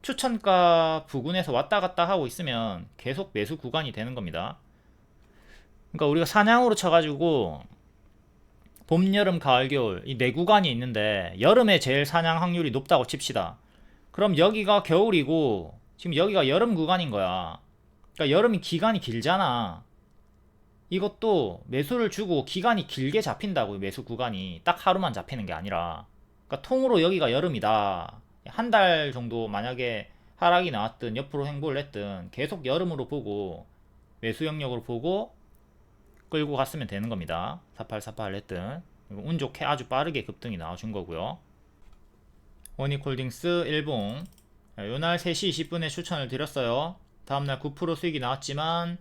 Speaker 1: 추천가 부근에서 왔다 갔다 하고 있으면 계속 매수 구간이 되는 겁니다. 그러니까 우리가 사냥으로 쳐가지고 봄, 여름, 가을, 겨울 이 네 구간이 있는데 여름에 제일 사냥 확률이 높다고 칩시다. 그럼 여기가 겨울이고 지금 여기가 여름 구간인 거야. 그러니까 여름이 기간이 길잖아. 이것도 매수를 주고 기간이 길게 잡힌다고. 매수 구간이 딱 하루만 잡히는 게 아니라. 그러니까 통으로 여기가 여름이다. 한 달 정도 만약에 하락이 나왔든 옆으로 횡보를 했든 계속 여름으로 보고 매수 영역으로 보고 끌고 갔으면 되는 겁니다. 4848 했든 운 좋게 아주 빠르게 급등이 나와준 거고요. 원익홀딩스 일봉 요날 3시 20분에 추천을 드렸어요. 다음날 9% 수익이 나왔지만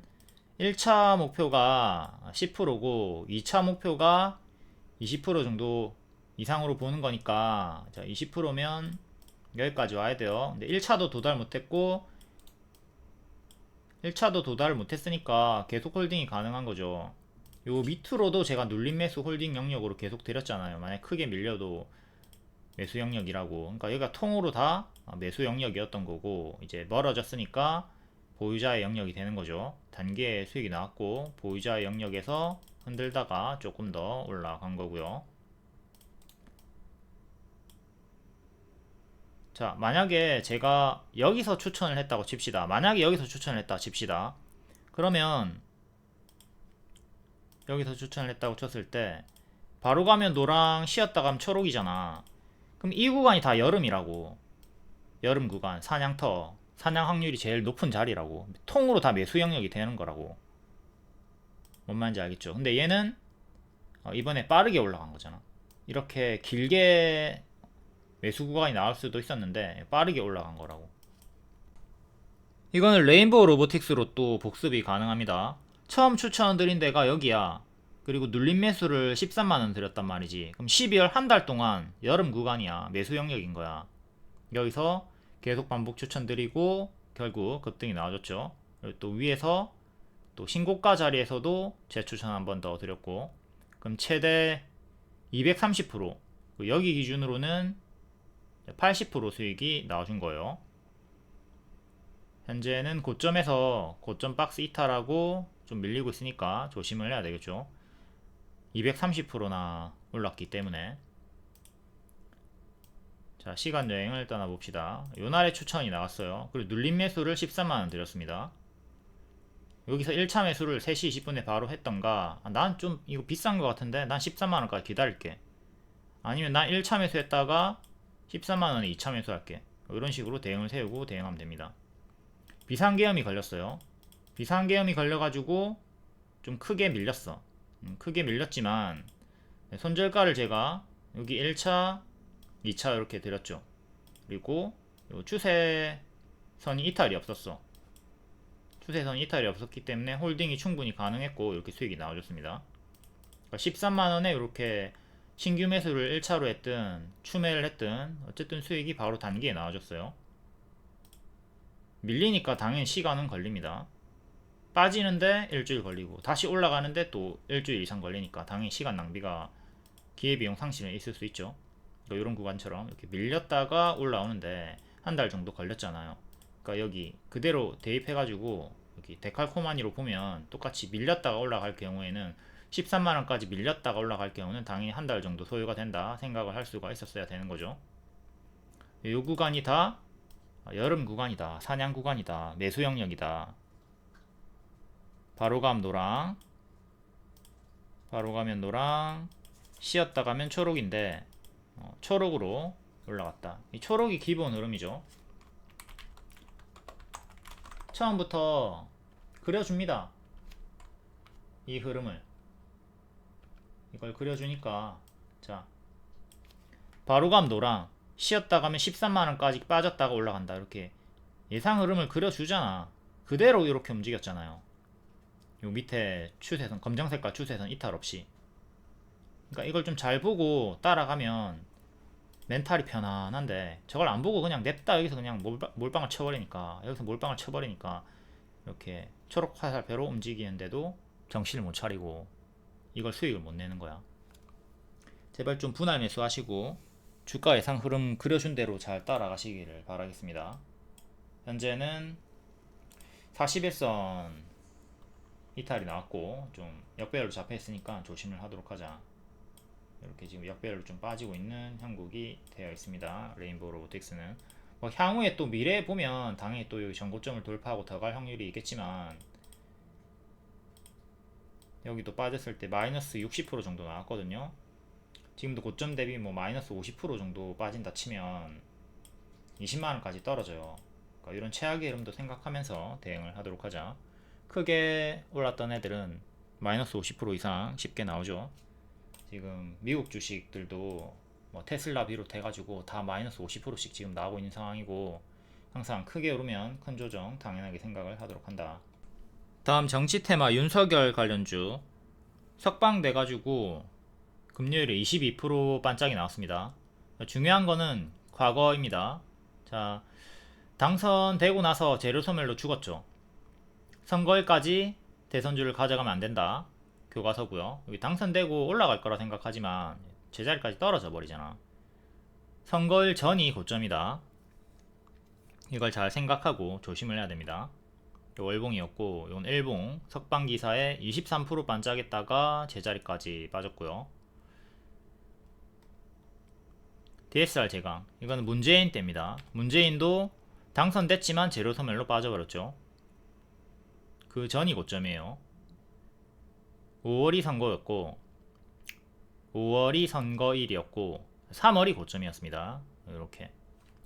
Speaker 1: 1차 목표가 10%고 2차 목표가 20% 정도 이상으로 보는 거니까, 자 20%면 여기까지 와야 돼요. 근데 1차도 도달 못했고 1차도 도달을 못했으니까 계속 홀딩이 가능한 거죠. 요 밑으로도 제가 눌림 매수 홀딩 영역으로 계속 드렸잖아요. 만약 크게 밀려도 매수 영역이라고. 그러니까 여기가 통으로 다 매수 영역이었던 거고, 이제 멀어졌으니까 보유자의 영역이 되는 거죠. 단기의 수익이 나왔고 보유자의 영역에서 흔들다가 조금 더 올라간 거고요. 자, 만약에 제가 여기서 추천을 했다고 칩시다. 만약에 여기서 추천을 했다 칩시다. 그러면 여기서 추천을 했다고 쳤을 때 바로 가면 노랑, 쉬었다 가면 초록이잖아. 그럼 이 구간이 다 여름이라고. 여름 구간, 사냥터, 사냥 확률이 제일 높은 자리라고. 통으로 다 매수 영역이 되는 거라고. 뭔 말인지 알겠죠? 근데 얘는 이번에 빠르게 올라간 거잖아. 이렇게 길게 매수 구간이 나올 수도 있었는데 빠르게 올라간 거라고. 이거는 레인보우 로보틱스로 또 복습이 가능합니다. 처음 추천드린 데가 여기야. 그리고 눌림 매수를 13만원 드렸단 말이지. 그럼 12월 한 달 동안 여름 구간이야. 매수 영역인 거야. 여기서 계속 반복 추천드리고 결국 급등이 나와줬죠. 그리고 또 위에서 또 신고가 자리에서도 재추천 한 번 더 드렸고, 그럼 최대 230%, 여기 기준으로는 80% 수익이 나와준 거예요. 현재는 고점에서 고점 박스 이탈하고 좀 밀리고 있으니까 조심을 해야 되겠죠. 230%나 올랐기 때문에. 자, 시간 여행을 떠나봅시다. 요날에 추천이 나왔어요. 그리고 눌림 매수를 13만원 드렸습니다. 여기서 1차 매수를 3시 20분에 바로 했던가, 난 좀 이거 비싼 것 같은데 난 13만원까지 기다릴게. 아니면 난 1차 매수 했다가 13만원에 2차 매수할게. 이런 식으로 대응을 세우고 대응하면 됩니다. 비상계엄이 걸렸어요. 비상계엄이 걸려가지고 좀 크게 밀렸어. 크게 밀렸지만 손절가를 제가 여기 1차 2차 이렇게 드렸죠. 그리고 요 추세선이 이탈이 없었어. 추세선 이탈이 없었기 때문에 홀딩이 충분히 가능했고 이렇게 수익이 나와줬습니다. 그러니까 13만원에 이렇게 신규 매수를 1차로 했든 추매를 했든 어쨌든 수익이 바로 단기에 나와줬어요. 밀리니까 당연히 시간은 걸립니다. 빠지는데 일주일 걸리고 다시 올라가는데 또 일주일 이상 걸리니까 당연히 시간 낭비가 기회비용 상실은 있을 수 있죠. 그러니까 이런 구간처럼 이렇게 밀렸다가 올라오는데 한 달 정도 걸렸잖아요. 그러니까 여기 그대로 대입해가지고 여기 데칼코마니로 보면 똑같이 밀렸다가 올라갈 경우에는 13만원까지 밀렸다가 올라갈 경우는 당연히 한 달 정도 소요가 된다 생각을 할 수가 있었어야 되는 거죠. 이 구간이 다 여름 구간이다, 사냥 구간이다, 매수 영역이다. 바로 감 노랑, 바로 가면 노랑, 쉬었다 가면 초록인데 초록으로 올라갔다. 이 초록이 기본 흐름이죠. 처음부터 그려줍니다. 이 흐름을 이걸 그려주니까 자 바로감 노랑 쉬었다 가면 13만원까지 빠졌다가 올라간다. 이렇게 예상 흐름을 그려주잖아. 그대로 이렇게 움직였잖아요. 요 밑에 추세선 검정색깔 추세선 이탈 없이. 그러니까 이걸 좀 잘 보고 따라가면 멘탈이 편안한데 저걸 안 보고 그냥 냅다 여기서 그냥 몰빵을 쳐버리니까 여기서 몰빵을 쳐버리니까 이렇게 초록 화살표로 움직이는데도 정신을 못 차리고 이걸 수익을 못 내는 거야. 제발 좀 분할 매수하시고 주가 예상 흐름 그려준 대로 잘 따라가시기를 바라겠습니다. 현재는 41선 이탈이 나왔고 좀 역배열로 잡혀 있으니까 조심을 하도록 하자. 이렇게 지금 역배열로 좀 빠지고 있는 형국이 되어 있습니다. 레인보우 로보틱스는 뭐 향후에 또 미래에 보면 당연히 또 전고점을 돌파하고 더 갈 확률이 있겠지만 여기도 빠졌을 때 마이너스 60% 정도 나왔거든요. 지금도 고점 대비 뭐 마이너스 50% 정도 빠진다 치면 20만원까지 떨어져요. 그러니까 이런 최악의 흐름도 생각하면서 대응을 하도록 하자. 크게 올랐던 애들은 마이너스 50% 이상 쉽게 나오죠. 지금 미국 주식들도 뭐 테슬라 비롯해가지고 다 마이너스 50%씩 지금 나오고 있는 상황이고 항상 크게 오르면 큰 조정 당연하게 생각을 하도록 한다. 다음 정치 테마 윤석열 관련주 석방돼가지고 금요일에 22% 반짝이 나왔습니다. 중요한 거는 과거입니다. 자, 당선되고 나서 재료소멸로 죽었죠. 선거일까지 대선주를 가져가면 안 된다. 교과서고요. 여기 당선되고 올라갈 거라 생각하지만 제자리까지 떨어져 버리잖아. 선거일 전이 고점이다. 이걸 잘 생각하고 조심을 해야 됩니다. 월봉이었고 이건 일봉 석방기사에 23% 반짝했다가 제자리까지 빠졌고요. DSR 제강 이거는 문재인 때입니다. 문재인도 당선됐지만 재료소멸로 빠져버렸죠. 그 전이 고점이에요. 5월이 선거였고 5월이 선거일이었고 3월이 고점이었습니다. 이렇게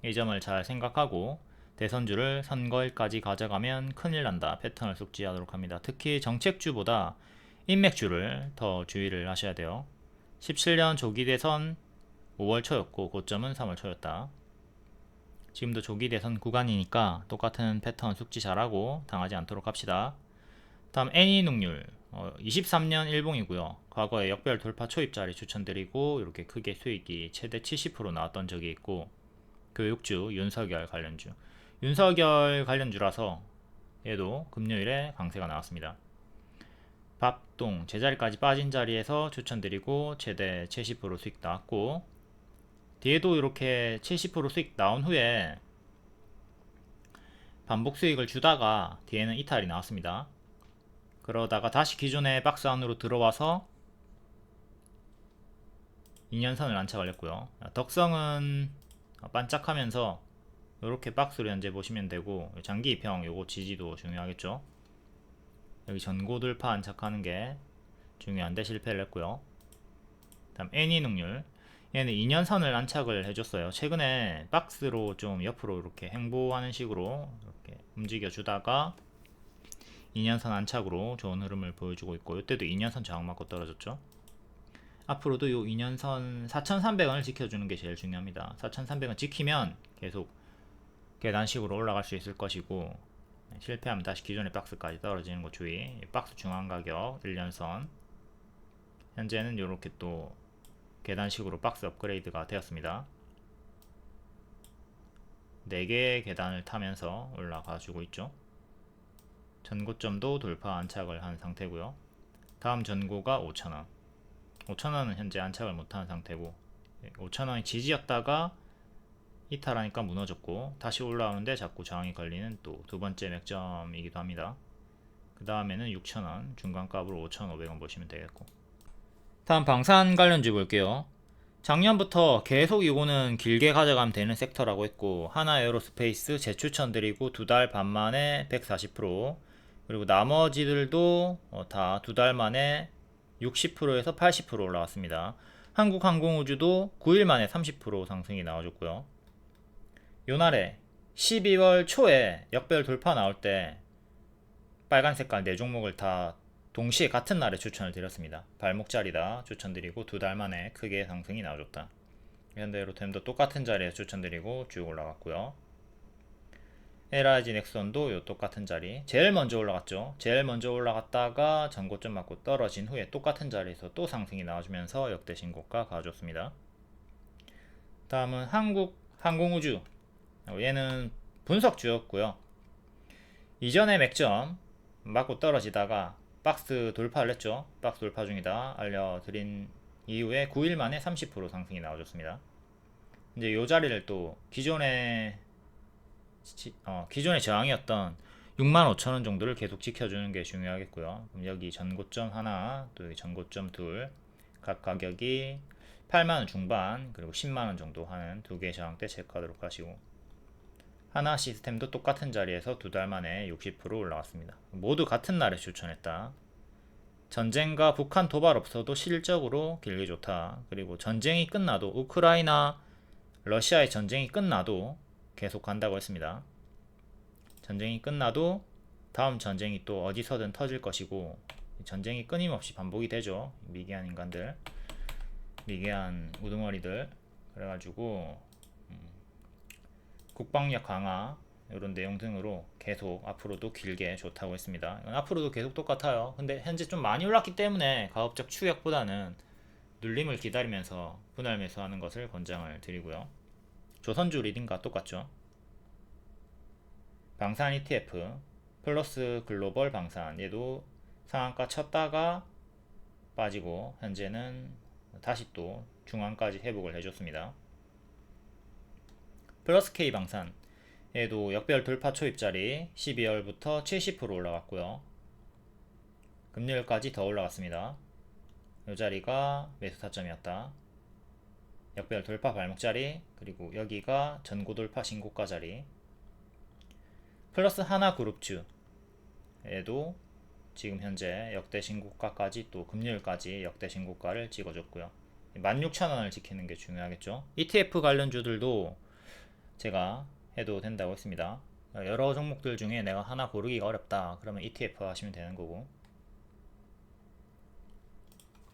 Speaker 1: 이 점을 잘 생각하고 대선주를 선거일까지 가져가면 큰일 난다 패턴을 숙지하도록 합니다. 특히 정책주보다 인맥주를 더 주의를 하셔야 돼요. 17년 조기 대선 5월 초였고 고점은 3월 초였다. 지금도 조기 대선 구간이니까 똑같은 패턴 숙지 잘하고 당하지 않도록 합시다. 다음 애니눅률 23년 일봉이고요. 과거에 역별 돌파 초입자리 추천드리고 이렇게 크게 수익이 최대 70% 나왔던 적이 있고 교육주 윤석열 관련주 윤석열 관련주라서 얘도 금요일에 강세가 나왔습니다. 밥동 제자리까지 빠진 자리에서 추천드리고 최대 70% 수익 나왔고 뒤에도 이렇게 70% 수익 나온 후에 반복 수익을 주다가 뒤에는 이탈이 나왔습니다. 그러다가 다시 기존의 박스 안으로 들어와서 2년선을 안착 걸렸고요. 덕성은 반짝하면서 이렇게 박스로 현재 보시면 되고 장기 입형 요거 지지도 중요하겠죠. 여기 전고 돌파 안착하는 게 중요한데 실패를 했고요. 다음 애니눅률 얘는 2년선을 안착을 해줬어요. 최근에 박스로 좀 옆으로 이렇게 행보하는 식으로 이렇게 움직여 주다가 2년선 안착으로 좋은 흐름을 보여주고 있고 이때도 2년선 저항 맞고 떨어졌죠. 앞으로도 요 2년선 4,300원을 지켜주는 게 제일 중요합니다. 4,300원 지키면 계속 계단식으로 올라갈 수 있을 것이고 실패하면 다시 기존의 박스까지 떨어지는 거 주의. 박스 중앙 가격 1년선. 현재는 이렇게 또 계단식으로 박스 업그레이드가 되었습니다. 4개의 계단을 타면서 올라가 주고 있죠. 전고점도 돌파 안착을 한 상태고요. 다음 전고가 5,000원. 5,000원은 현재 안착을 못한 상태고 5,000원이 지지였다가 이탈하니까 무너졌고 다시 올라오는데 자꾸 저항이 걸리는 또 두 번째 맥점이기도 합니다. 그 다음에는 6,000원 중간값으로 5,500원 보시면 되겠고, 다음 방산 관련주 볼게요. 작년부터 계속 이거는 길게 가져가면 되는 섹터라고 했고, 하나에어로스페이스 재추천드리고 2달 반 만에 140%, 그리고 나머지들도 다 2달 만에 60%에서 80% 올라왔습니다. 한국항공우주도 9일 만에 30% 상승이 나와줬고요. 요날에 12월 초에 역별 돌파 나올 때 빨간 색깔 4종목을 다 동시에 같은 날에 추천을 드렸습니다. 발목자리다 추천드리고 2달 만에 크게 상승이 나와줬다. 현대로템도 똑같은 자리에 추천드리고 쭉 올라갔고요. LIG 넥선도 요 똑같은 자리, 제일 먼저 올라갔죠. 제일 먼저 올라갔다가 전고점 맞고 떨어진 후에 똑같은 자리에서 또 상승이 나와주면서 역대 신고가 가져줬습니다. 다음은 한국항공우주, 얘는 분석주였고요. 이전에 맥점 맞고 떨어지다가 박스 돌파를 했죠. 박스 돌파 중이다 알려드린 이후에 9일 만에 30% 상승이 나와줬습니다. 이제 이 자리를 또 기존의 저항이었던 65,000원 정도를 계속 지켜주는 게 중요하겠고요. 그럼 여기 전고점 하나, 또 여기 전고점 둘, 각 가격이 8만원 중반 그리고 10만원 정도 하는 두 개의 저항대 체크하도록 하시고, 하나 시스템도 똑같은 자리에서 2달 만에 60% 올라왔습니다. 모두 같은 날에 추천했다. 전쟁과 북한 도발 없어도 실적으로 길게 좋다. 그리고 전쟁이 끝나도, 우크라이나 러시아의 전쟁이 끝나도 계속 간다고 했습니다. 전쟁이 끝나도 다음 전쟁이 또 어디서든 터질 것이고, 전쟁이 끊임없이 반복이 되죠. 미개한 인간들, 미개한 우두머리들. 그래가지고 국방력 강화 이런 내용 등으로 계속 앞으로도 길게 좋다고 했습니다. 이건 앞으로도 계속 똑같아요. 근데 현재 좀 많이 올랐기 때문에 가급적 추격보다는 눌림을 기다리면서 분할 매수하는 것을 권장을 드리고요. 조선주 리딩과 똑같죠. 방산 ETF 플러스 글로벌 방산, 얘도 상한가 쳤다가 빠지고 현재는 다시 또 중앙까지 회복을 해줬습니다. 플러스 K 방산, 얘도 역별 돌파 초입자리 12월부터 70% 올라갔고요. 금요일까지 더 올라갔습니다. 이 자리가 매수 타점이었다. 역별 돌파 발목자리, 그리고 여기가 전고 돌파 신고가 자리. 플러스 하나그룹주, 얘도 지금 현재 역대 신고가까지 또 금요일까지 역대 신고가를 찍어줬고요. 16,000원을 지키는 게 중요하겠죠. ETF 관련주들도 제가 해도 된다고 했습니다. 여러 종목들 중에 내가 하나 고르기가 어렵다 그러면 ETF 하시면 되는 거고,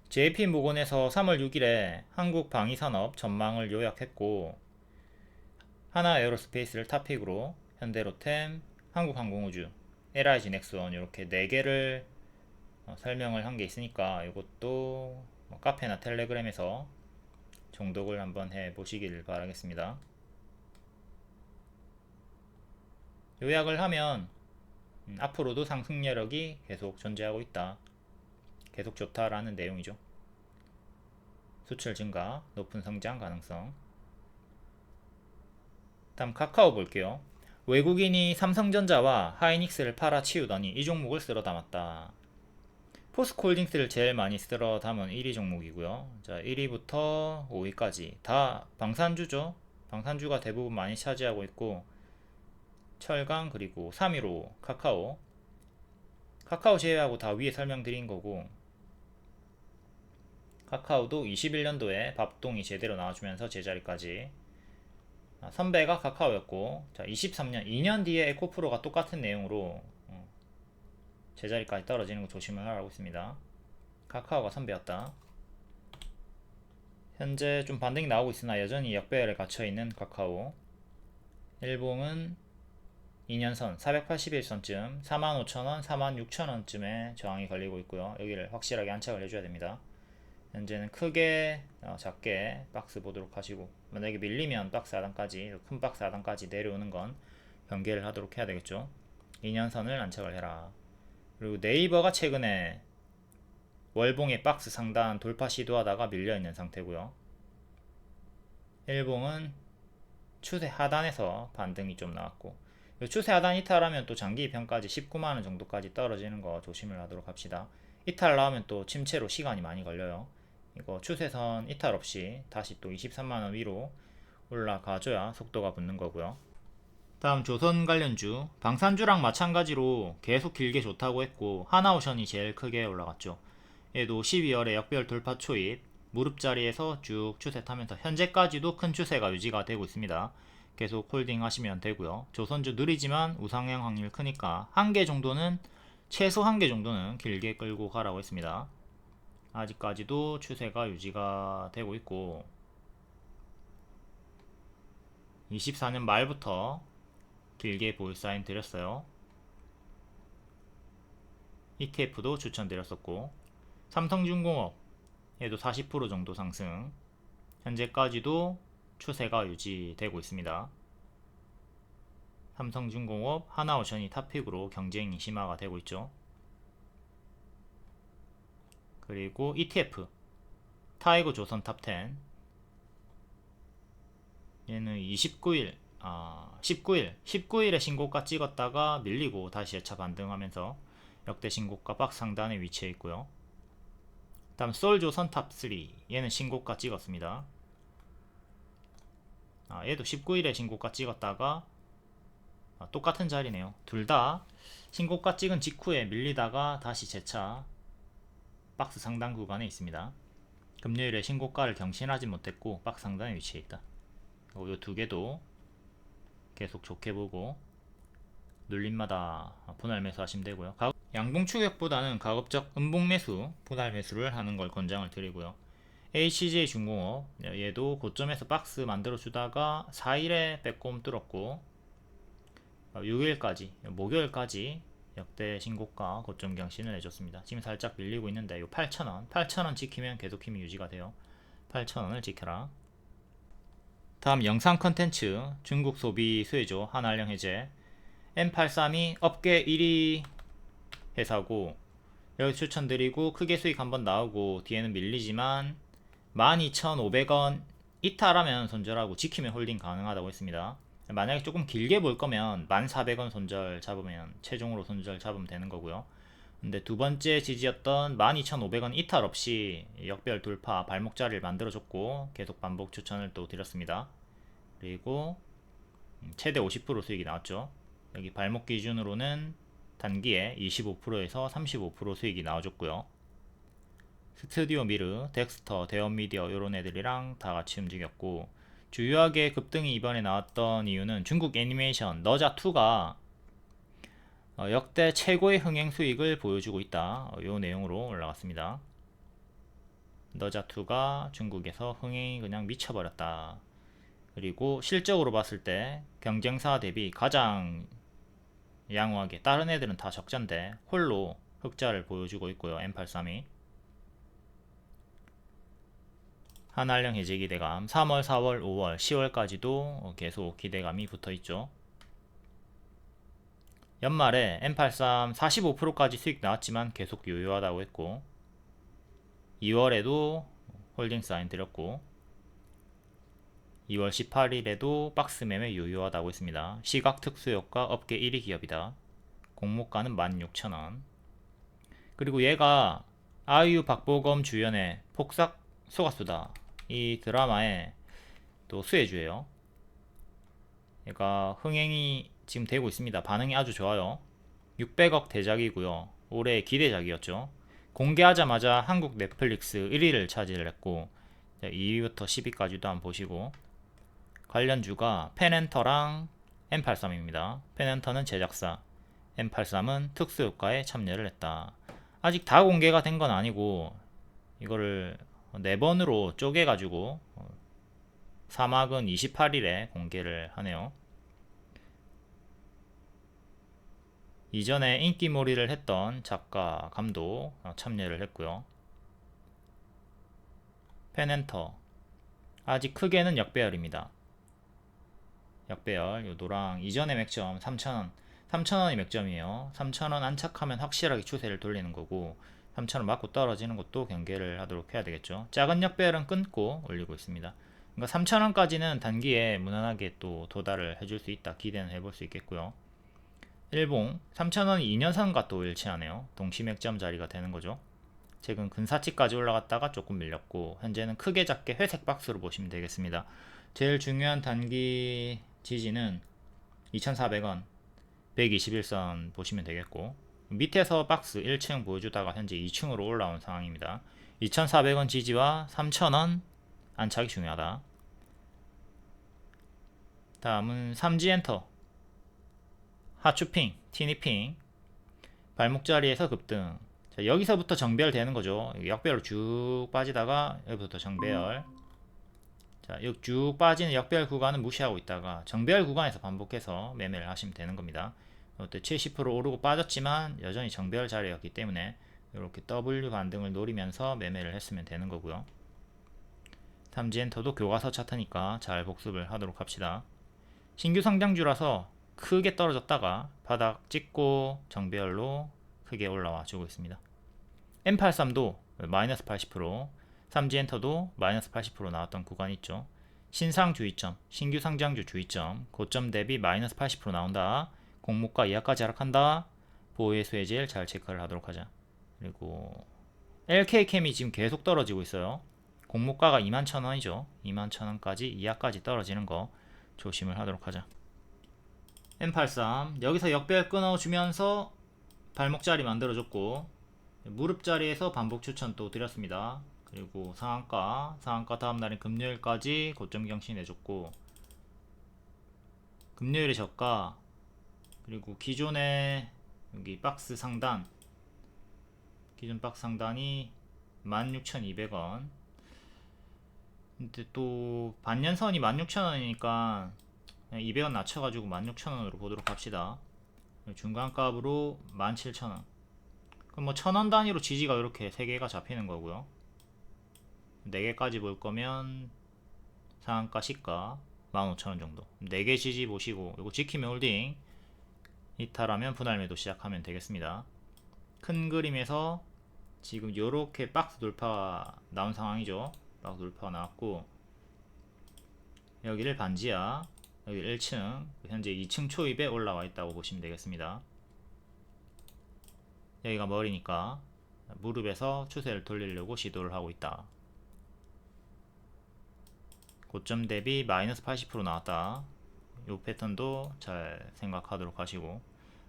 Speaker 1: JP모건에서 3월 6일에 한국방위산업 전망을 요약했고, 하나에어로스페이스를 탑픽으로 현대로템, 한국항공우주, LIG 넥스원 이렇게 4개를 설명을 한 게 있으니까 이것도 카페나 텔레그램에서 정독을 한번 해 보시길 바라겠습니다. 요약을 하면 앞으로도 상승여력이 계속 존재하고 있다, 계속 좋다라는 내용이죠. 수출 증가, 높은 성장 가능성. 다음 카카오 볼게요. 외국인이 삼성전자와 하이닉스를 팔아치우더니 이 종목을 쓸어 담았다. 포스코홀딩스를 제일 많이 쓸어 담은 1위 종목이고요. 자, 1위부터 5위까지 다 방산주죠. 방산주가 대부분 많이 차지하고 있고, 철강 그리고 3위로 카카오 제외하고 다 위에 설명드린 거고, 카카오도 21년도에 밥동이 제대로 나와주면서 제자리까지, 선배가 카카오였고, 자 23년 2년 뒤에 에코프로가 똑같은 내용으로 제자리까지 떨어지는 거 조심을 하라고 했습니다. 카카오가 선배였다. 현재 좀 반등이 나오고 있으나 여전히 역배열에 갇혀있는 카카오. 일봉은 2년선 481선쯤 45,000원, 46,000원쯤에 저항이 걸리고 있고요. 여기를 확실하게 안착을 해줘야 됩니다. 현재는 크게 작게 박스 보도록 하시고, 만약에 밀리면 박스 하단까지, 큰 박스 하단까지 내려오는 건 경계를 하도록 해야 되겠죠. 2년선을 안착을 해라. 그리고 네이버가 최근에 월봉의 박스 상단 돌파 시도하다가 밀려있는 상태고요. 일봉은 추세 하단에서 반등이 좀 나왔고, 추세 하단 이탈하면 또 장기 입현까지 19만원 정도까지 떨어지는 거 조심을 하도록 합시다. 이탈 나오면 또 침체로 시간이 많이 걸려요. 이거 추세선 이탈 없이 다시 또 23만원 위로 올라가줘야 속도가 붙는 거고요. 다음 조선 관련주, 방산주랑 마찬가지로 계속 길게 좋다고 했고 하나오션이 제일 크게 올라갔죠. 얘도 12월에 역별 돌파 초입 무릎자리에서 쭉 추세 타면서 현재까지도 큰 추세가 유지가 되고 있습니다. 계속 홀딩 하시면 되고요. 조선주 느리지만 우상향 확률 크니까 한 개 정도는, 최소 한 개 정도는 길게 끌고 가라고 했습니다. 아직까지도 추세가 유지가 되고 있고 24년 말부터 길게 볼 사인 드렸어요. ETF도 추천드렸었고, 삼성중공업 얘도 40% 정도 상승, 현재까지도 추세가 유지되고 있습니다. 삼성중공업, 하나오션이 탑픽으로 경쟁이 심화가 되고 있죠. 그리고 ETF 타이거 조선 탑10 얘는 19일에 신고가 찍었다가 밀리고 다시 재차 반등하면서 역대 신고가 박스 상단에 위치해 있고요. 다음 솔조선 탑3 얘는 신고가 찍었습니다. 얘도 19일에 신고가 찍었다가 똑같은 자리네요. 둘 다 신고가 찍은 직후에 밀리다가 다시 재차 박스 상단 구간에 있습니다. 금요일에 신고가를 경신하지 못했고 박스 상단에 위치해 있다. 이 두 개도 계속 좋게 보고 눌림마다 분할 매수 하시면 되고요. 양봉 추격보다는 가급적 음봉 매수, 분할 매수를 하는 걸 권장을 드리고요. HJ 중공업 얘도 고점에서 박스 만들어 주다가 4일에 빼꼼 뚫었고 6일까지 목요일까지 역대 신고가 고점 경신을 해줬습니다. 지금 살짝 밀리고 있는데 요 8,000원 지키면 계속 힘이 유지가 돼요. 8,000원을 지켜라. 다음 영상 컨텐츠 중국 소비 수혜주 한알령 해제 M83이 업계 1위 회사고 여기 추천드리고 크게 수익 한번 나오고 뒤에는 밀리지만 12,500원 이탈하면 손절하고 지키면 홀딩 가능하다고 했습니다. 만약에 조금 길게 볼 거면 1,400원 손절 잡으면 최종으로 손절 잡으면 되는 거고요. 근데 두 번째 지지였던 12,500원 이탈 없이 역별 돌파 발목자리를 만들어줬고 계속 반복 추천을 또 드렸습니다. 그리고 최대 50% 수익이 나왔죠. 여기 발목 기준으로는 단기에 25%에서 35% 수익이 나와줬고요. 스튜디오 미르, 덱스터, 대원미디어 이런 애들이랑 다 같이 움직였고 주요하게 급등이 이번에 나왔던 이유는 중국 애니메이션 너자2가 역대 최고의 흥행 수익을 보여주고 있다. 이 내용으로 올라갔습니다. 너자2가 중국에서 흥행이 그냥 미쳐버렸다. 그리고 실적으로 봤을 때 경쟁사 대비 가장 양호하게, 다른 애들은 다 적자인데 홀로 흑자를 보여주고 있고요. M83이 한알령 해제 기대감 3월, 4월, 5월, 10월까지도 계속 기대감이 붙어있죠. 연말에 M83 45%까지 수익 나왔지만 계속 요요하다고 했고 2월에도 홀딩 사인 드렸고 2월 18일에도 박스 매매 요요하다고 했습니다. 시각 특수효과 업계 1위 기업이다. 공모가는 16,000원. 그리고 얘가 아이유 박보검 주연의 폭삭 속았수다 이 드라마의 또 수혜주예요. 얘가 흥행이 지금 되고 있습니다. 반응이 아주 좋아요. 600억 대작이고요. 올해 기대작이었죠. 공개하자마자 한국 넷플릭스 1위를 차지를 했고 2위부터 10위까지도 한번 보시고 관련주가 펜엔터랑 M83입니다. 펜엔터는 제작사, M83은 특수효과에 참여를 했다. 아직 다 공개가 된 건 아니고 이거를 4번으로 쪼개가지고 사막은 28일에 공개를 하네요. 이전에 인기몰이를 했던 작가, 감독 참여를 했고요. 펜엔터 아직 크게는 역배열입니다. 역배열 요 노랑 이전의 맥점 3,000원 3,000원이 맥점이에요. 3,000원 안착하면 확실하게 추세를 돌리는 거고 3,000원 맞고 떨어지는 것도 경계를 하도록 해야 되겠죠. 작은 역배열은 끊고 올리고 있습니다. 그러니까 3,000원까지는 단기에 무난하게 또 도달을 해줄 수 있다 기대는 해볼 수 있겠고요. 일봉 3,000원이 2년선과 또 일치하네요. 동시 맥점 자리가 되는 거죠. 최근 근사치까지 올라갔다가 조금 밀렸고 현재는 크게 작게 회색 박스로 보시면 되겠습니다. 제일 중요한 단기 지지는 2,400원 121선 보시면 되겠고 밑에서 박스 1층 보여주다가 현재 2층으로 올라온 상황입니다. 2,400원 지지와 3,000원 안착이 중요하다. 다음은 삼지엔터 하추핑, 티니핑 발목자리에서 급등. 자, 여기서부터 정배열 되는 거죠. 역배열로 쭉 빠지다가 여기부터 정배열. 자, 여기 쭉 빠지는 역배열 구간은 무시하고 있다가 정배열 구간에서 반복해서 매매를 하시면 되는 겁니다. 이때 70% 오르고 빠졌지만 여전히 정배열 자리였기 때문에 이렇게 W 반등을 노리면서 매매를 했으면 되는 거고요. 삼지엔터도 교과서 차트니까 잘 복습을 하도록 합시다. 신규 상장주라서 크게 떨어졌다가 바닥 찍고 정배열로 크게 올라와 주고 있습니다. M83도 마이너스 80%, 삼지엔터도 마이너스 80% 나왔던 구간 있죠. 신상 주의점, 신규 상장주 주의점, 고점 대비 마이너스 80% 나온다. 공모가 이하까지 하락한다. 보호의 해제를 잘 체크를 하도록 하자. 그리고 LK캠이 지금 계속 떨어지고 있어요. 공모가가 21,000원이죠. 21,000원까지 이하까지 떨어지는 거 조심을 하도록 하자. M83 여기서 역배열 끊어주면서 발목자리 만들어줬고 무릎자리에서 반복 추천 또 드렸습니다. 그리고 상한가 다음날인 금요일까지 고점 경신 해줬고 금요일의 저가 그리고 기존의 여기 박스 상단 기존 박스 상단이 16,200원 근데 또 반년선이 16,000원이니까 200원 낮춰가지고 16,000원으로 보도록 합시다. 중간값으로 17,000원 그럼 뭐 1,000원 단위로 지지가 이렇게 3개가 잡히는 거고요. 4개까지 볼 거면 상한가 시가 15,000원 정도 4개 지지 보시고 이거 지키면 홀딩 이탈하면 분할 매도 시작하면 되겠습니다. 큰 그림에서 지금 요렇게 박스 돌파 나온 상황이죠. 박스 돌파가 나왔고 여기를 반지하 여기 1층 현재 2층 초입에 올라와 있다고 보시면 되겠습니다. 여기가 머리니까 무릎에서 추세를 돌리려고 시도를 하고 있다. 고점 대비 마이너스 80% 나왔다. 이 패턴도 잘 생각하도록 하시고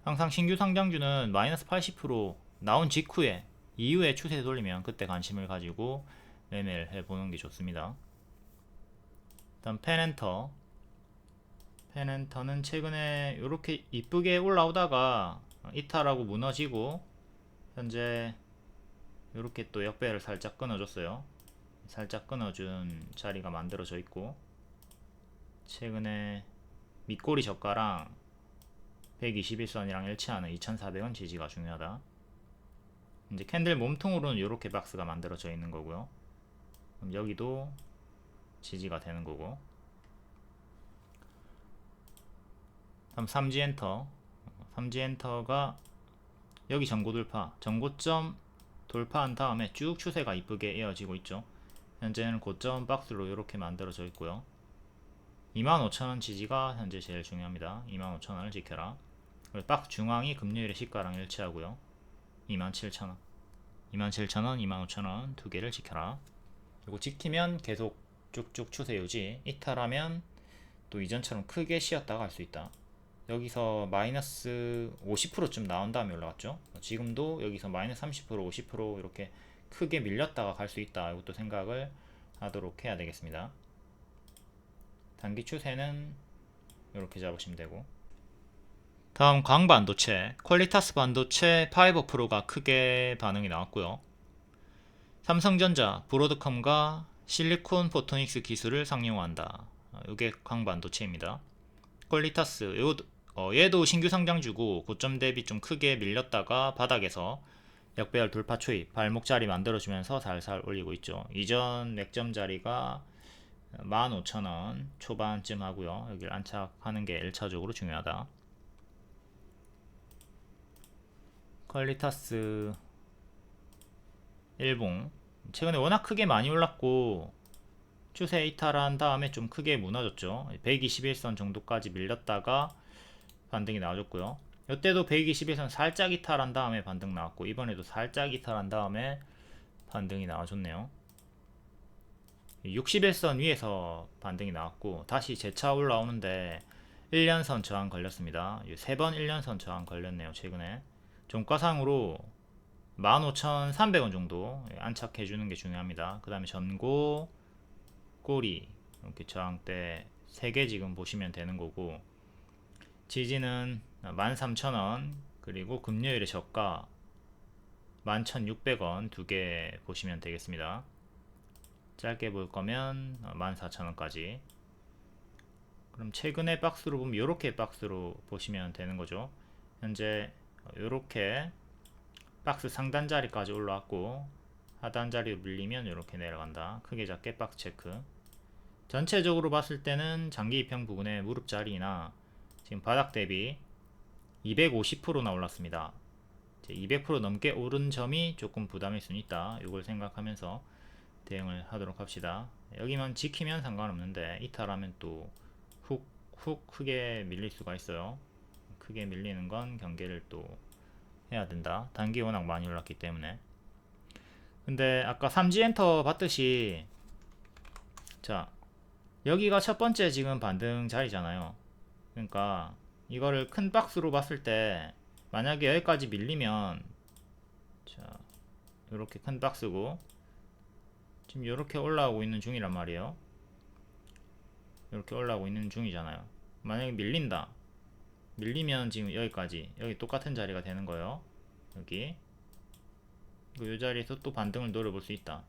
Speaker 1: 항상 신규 상장주는 마이너스 80% 나온 직후에 이후에 추세 돌리면 그때 관심을 가지고 매매를 해보는 게 좋습니다. 다음 펜엔터는 최근에 이렇게 이쁘게 올라오다가 이탈하고 무너지고 현재 이렇게 또 역배를 살짝 끊어줬어요. 살짝 끊어준 자리가 만들어져 있고 최근에 밑꼬리 저가랑 121선이랑 일치하는 2,400원 지지가 중요하다. 이제 캔들 몸통으로는 이렇게 박스가 만들어져 있는 거고요. 그럼 여기도 지지가 되는 거고 다음 삼지엔터가 여기 전고 돌파 전고점 돌파한 다음에 쭉 추세가 이쁘게 이어지고 있죠. 현재는 고점 박스로 이렇게 만들어져 있고요. 25,000원 지지가 현재 제일 중요합니다. 25,000원을 지켜라. 그리고 박스 중앙이 금요일의 시가랑 일치하고요. 27,000원 27,000원 25,000원 두 개를 지켜라. 그리고 지키면 계속 쭉쭉 추세 유지 이탈하면 또 이전처럼 크게 쉬었다가 갈 수 있다. 여기서 마이너스 50%쯤 나온 다음에 올라갔죠. 지금도 여기서 마이너스 30% 50% 이렇게 크게 밀렸다가 갈 수 있다. 이것도 생각을 하도록 해야 되겠습니다. 단기 추세는 이렇게 잡으시면 되고 다음 광반도체 퀄리타스 반도체 파이버 프로가 크게 반응이 나왔고요. 삼성전자 브로드컴과 실리콘 포토닉스 기술을 상용화한다. 이게 광반도체입니다. 퀄리타스 얘도 신규 상장주고 고점 대비 좀 크게 밀렸다가 바닥에서 역배열 돌파 초입 발목 자리 만들어주면서 살살 올리고 있죠. 이전 맥점 자리가 15,000원 초반쯤 하고요. 여기를 안착하는 게 1차적으로 중요하다. 퀄리타스 일봉 최근에 워낙 크게 많이 올랐고 추세 이탈한 다음에 좀 크게 무너졌죠. 121선 정도까지 밀렸다가 반등이 나와줬고요. 이때도 121선 살짝 이탈한 다음에 반등 나왔고 이번에도 살짝 이탈한 다음에 반등이 나와줬네요. 61선 위에서 반등이 나왔고 다시 재차 올라오는데 1년선 저항 걸렸습니다. 3번 1년선 저항 걸렸네요. 최근에 종가상으로 15,300원 정도 안착해주는 게 중요합니다. 그 다음에 전고 꼬리 이렇게 저항대 3개 지금 보시면 되는 거고 지지는 13,000원 그리고 금요일에 저가 11,600원 두 개 보시면 되겠습니다. 짧게 볼 거면 14,000원까지. 그럼 최근의 박스로 보면 이렇게 박스로 보시면 되는 거죠. 현재 이렇게 박스 상단 자리까지 올라왔고 하단 자리로 밀리면 이렇게 내려간다. 크게 작게 박스 체크. 전체적으로 봤을 때는 장기 입형 부근의 무릎 자리나 지금 바닥 대비 250%나 올랐습니다. 200% 넘게 오른 점이 조금 부담일 수는 있다. 이걸 생각하면서 대응을 하도록 합시다. 여기만 지키면 상관없는데 이탈하면 또 훅 크게 밀릴 수가 있어요. 크게 밀리는 건 경계를 또 해야 된다. 단기 워낙 많이 올랐기 때문에. 근데 아까 3G 엔터 봤듯이 자 여기가 첫 번째 지금 반등 자리잖아요. 그러니까 이거를 큰 박스로 봤을 때 만약에 여기까지 밀리면 자 이렇게 큰 박스고 지금 이렇게 올라오고 있는 중이란 말이에요. 이렇게 올라오고 있는 중이잖아요. 만약에 밀린다. 밀리면 지금 여기까지 여기 똑같은 자리가 되는 거예요. 여기 이 자리에서 또 반등을 노려볼 수 있다.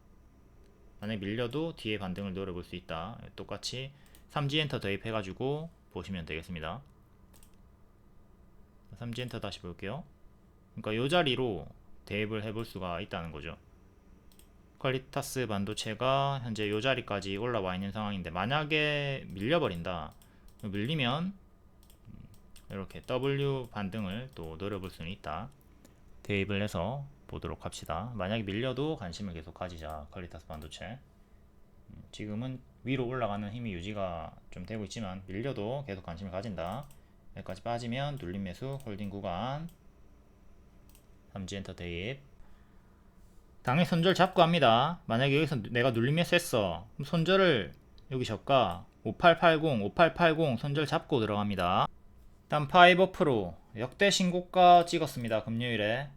Speaker 1: 만약에 밀려도 뒤에 반등을 노려볼 수 있다. 똑같이 3G 엔터 대입해 가지고 보시면 되겠습니다. 3G 엔터 다시 볼게요. 그러니까 이 자리로 대입을 해볼 수가 있다는 거죠. 퀄리타스 반도체가 현재 이 자리까지 올라와 있는 상황인데 만약에 밀려버린다. 밀리면 이렇게 W 반등을 또 노려볼 수는 있다. 대입을 해서 보도록 합시다. 만약에 밀려도 관심을 계속 가지자. 퀄리타스 반도체 지금은 위로 올라가는 힘이 유지가 좀 되고 있지만 밀려도 계속 관심을 가진다. 여기까지 빠지면 눌림 매수 홀딩 구간 3G 엔터 대입 당일 손절 잡고 합니다. 만약에 여기서 내가 눌림 매수 했어. 그럼 손절을 여기 저가 5880 손절 잡고 들어갑니다. 일단 파이버 프로 역대 신고가 찍었습니다. 금요일에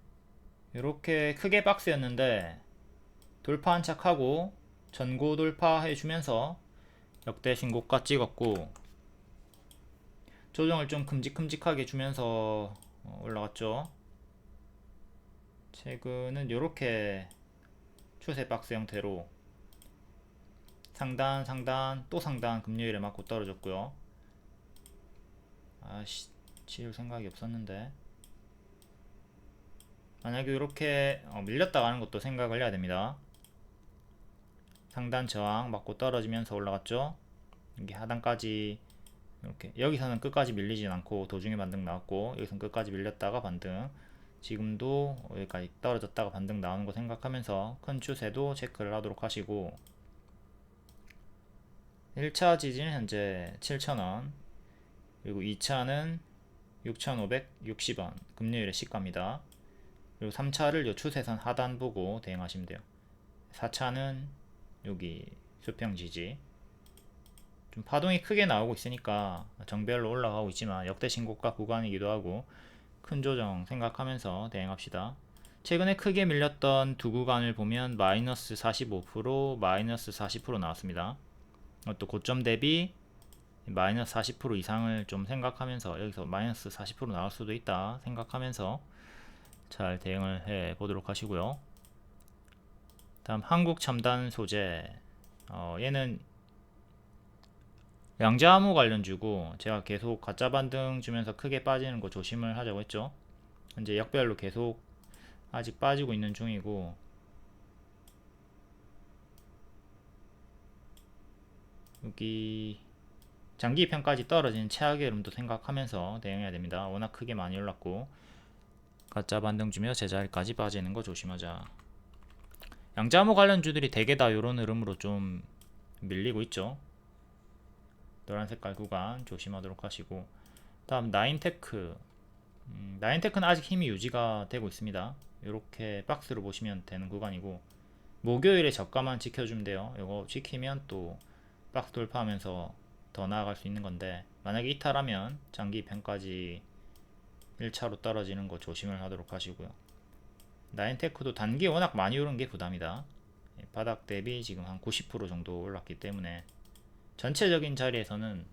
Speaker 1: 이렇게 크게 박스였는데 돌파 안착하고 전고 돌파 해주면서 역대 신고가 찍었고 조정을 좀 큼직큼직하게 주면서 올라갔죠. 최근은 이렇게 추세 박스 형태로 상단 또 상단 금요일에 맞고 떨어졌고요. 아씨 지울 생각이 없었는데 만약에 이렇게 밀렸다 가는 것도 생각을 해야 됩니다. 상단 저항 맞고 떨어지면서 올라갔죠. 여기 하단까지 이렇게 여기서는 끝까지 밀리진 않고 도중에 반등 나왔고 여기서는 끝까지 밀렸다가 반등 지금도 여기까지 떨어졌다가 반등 나오는 거 생각하면서 큰 추세도 체크를 하도록 하시고 1차 지지는 현재 7,000원 그리고 2차는 6,560원 금요일에 시가입니다. 그리고 3차를 요 추세선 하단 보고 대응하시면 돼요. 4차는 여기 수평 지지 좀 파동이 크게 나오고 있으니까 정배열로 올라가고 있지만 역대 신고가 구간이기도 하고 큰 조정 생각하면서 대응합시다. 최근에 크게 밀렸던 두 구간을 보면 마이너스 45% 마이너스 40% 나왔습니다. 또 고점 대비 마이너스 40% 이상을 좀 생각하면서 여기서 마이너스 40% 나올 수도 있다 생각하면서 잘 대응을 해 보도록 하시고요. 다음 한국 첨단 소재 얘는 양자암호 관련주고 제가 계속 가짜 반등 주면서 크게 빠지는 거 조심을 하자고 했죠. 현재 역별로 계속 아직 빠지고 있는 중이고, 여기 장기 2편까지 떨어진 최악의 흐름도 생각하면서 대응해야 됩니다. 워낙 크게 많이 올랐고 가짜 반등 주며 제자리까지 빠지는 거 조심하자. 양자암호 관련주들이 대개 다 이런 흐름으로 좀 밀리고 있죠. 노란 색깔 구간 조심하도록 하시고, 다음 나인테크. 나인테크는 아직 힘이 유지가 되고 있습니다. 이렇게 박스로 보시면 되는 구간이고, 목요일에 저가만 지켜주면 돼요. 이거 지키면 또 박스 돌파하면서 더 나아갈 수 있는 건데, 만약에 이탈하면 장기 편까지 1차로 떨어지는 거 조심을 하도록 하시고요. 나인테크도 단기 워낙 많이 오른 게 부담이다. 바닥 대비 지금 한 90% 정도 올랐기 때문에 전체적인 자리에서는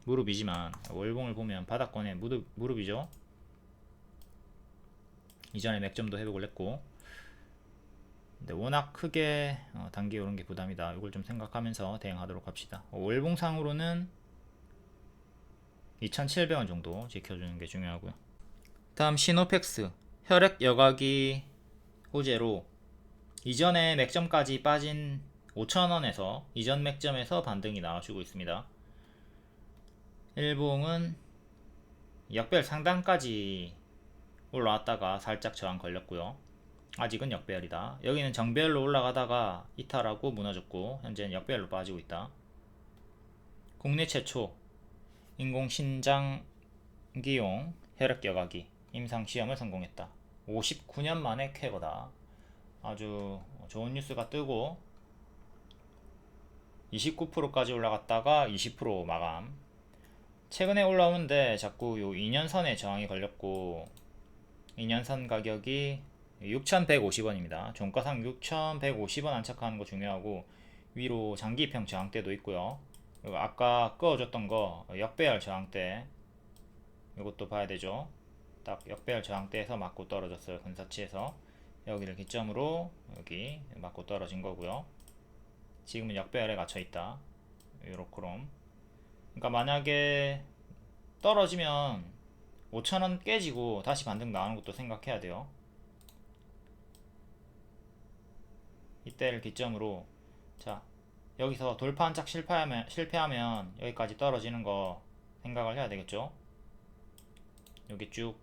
Speaker 1: 무릎이지만, 월봉을 보면 바닥권에 무릎이죠. 이전에 맥점도 회복을 했고, 근데 워낙 크게 단기에 오른 게 부담이다. 이걸 좀 생각하면서 대응하도록 합시다. 월봉상으로는 2,700원 정도 지켜주는 게 중요하고요. 다음 시노펙스. 혈액 여과기 호재로 이전에 맥점까지 빠진 5,000원에서 이전 맥점에서 반등이 나와주고 있습니다. 일봉은 역별 상단까지 올라왔다가 살짝 저항 걸렸고요. 아직은 역배열이다. 여기는 정배열로 올라가다가 이탈하고 무너졌고, 현재는 역배열로 빠지고 있다. 국내 최초 인공신장기용 혈액 여과기 임상시험을 성공했다. 59년 만에 쾌거다. 아주 좋은 뉴스가 뜨고 29%까지 올라갔다가 20% 마감. 최근에 올라오는데 자꾸 요 2년선에 저항이 걸렸고, 2년선 가격이 6,150원입니다. 종가상 6,150원 안착하는 거 중요하고, 위로 장기평 저항대도 있고요. 그리고 아까 그어줬던 거 역배열 저항대, 이것도 봐야 되죠. 딱 역배열 저항대에서 맞고 떨어졌어요. 근사치에서 여기를 기점으로 여기 맞고 떨어진 거고요. 지금은 역배열에 갇혀 있다. 요렇게롬. 그러니까 만약에 떨어지면 5,000원 깨지고 다시 반등 나오는 것도 생각해야 돼요. 이때를 기점으로, 자, 여기서 돌파 한짝 실패하면 여기까지 떨어지는 거 생각을 해야 되겠죠. 여기 쭉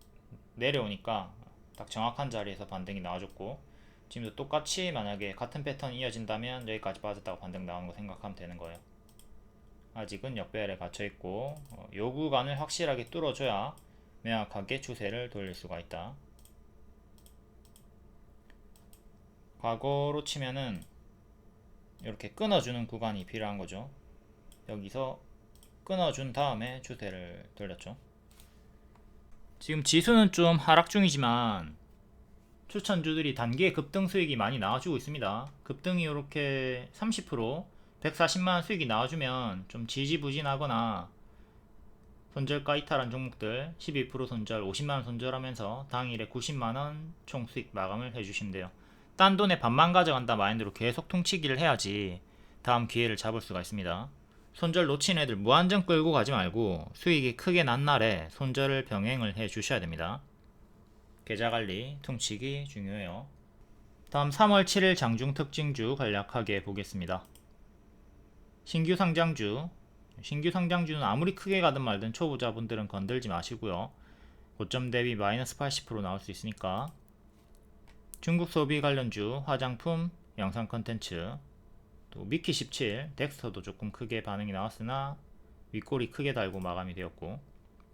Speaker 1: 내려오니까 딱 정확한 자리에서 반등이 나와줬고, 지금도 똑같이 만약에 같은 패턴이 이어진다면 여기까지 빠졌다고 반등 나오는 거 생각하면 되는 거예요. 아직은 역배열에 갇혀있고, 요 구간을 확실하게 뚫어줘야 명확하게 추세를 돌릴 수가 있다. 과거로 치면은 이렇게 끊어주는 구간이 필요한 거죠. 여기서 끊어준 다음에 추세를 돌렸죠. 지금 지수는 좀 하락 중이지만 추천주들이 단기에 급등 수익이 많이 나와주고 있습니다. 급등이 이렇게 30%, 140만원 수익이 나와주면 좀 지지부진하거나 손절가 이탈한 종목들 12% 손절, 50만원 손절하면서 당일에 90만원 총 수익 마감을 해주시면 돼요. 딴 돈에 반만 가져간다 마인드로 계속 퉁치기를 해야지 다음 기회를 잡을 수가 있습니다. 손절 놓친 애들 무한정 끌고 가지 말고 수익이 크게 난 날에 손절을 병행을 해 주셔야 됩니다. 계좌관리, 퉁치기 중요해요. 다음 3월 7일 장중 특징주 간략하게 보겠습니다. 신규 상장주는 아무리 크게 가든 말든 초보자분들은 건들지 마시고요. 고점 대비 마이너스 80% 나올 수 있으니까. 중국 소비 관련주, 화장품, 영상 컨텐츠, 또 미키17, 덱스터도 조금 크게 반응이 나왔으나 윗꼬리 크게 달고 마감이 되었고,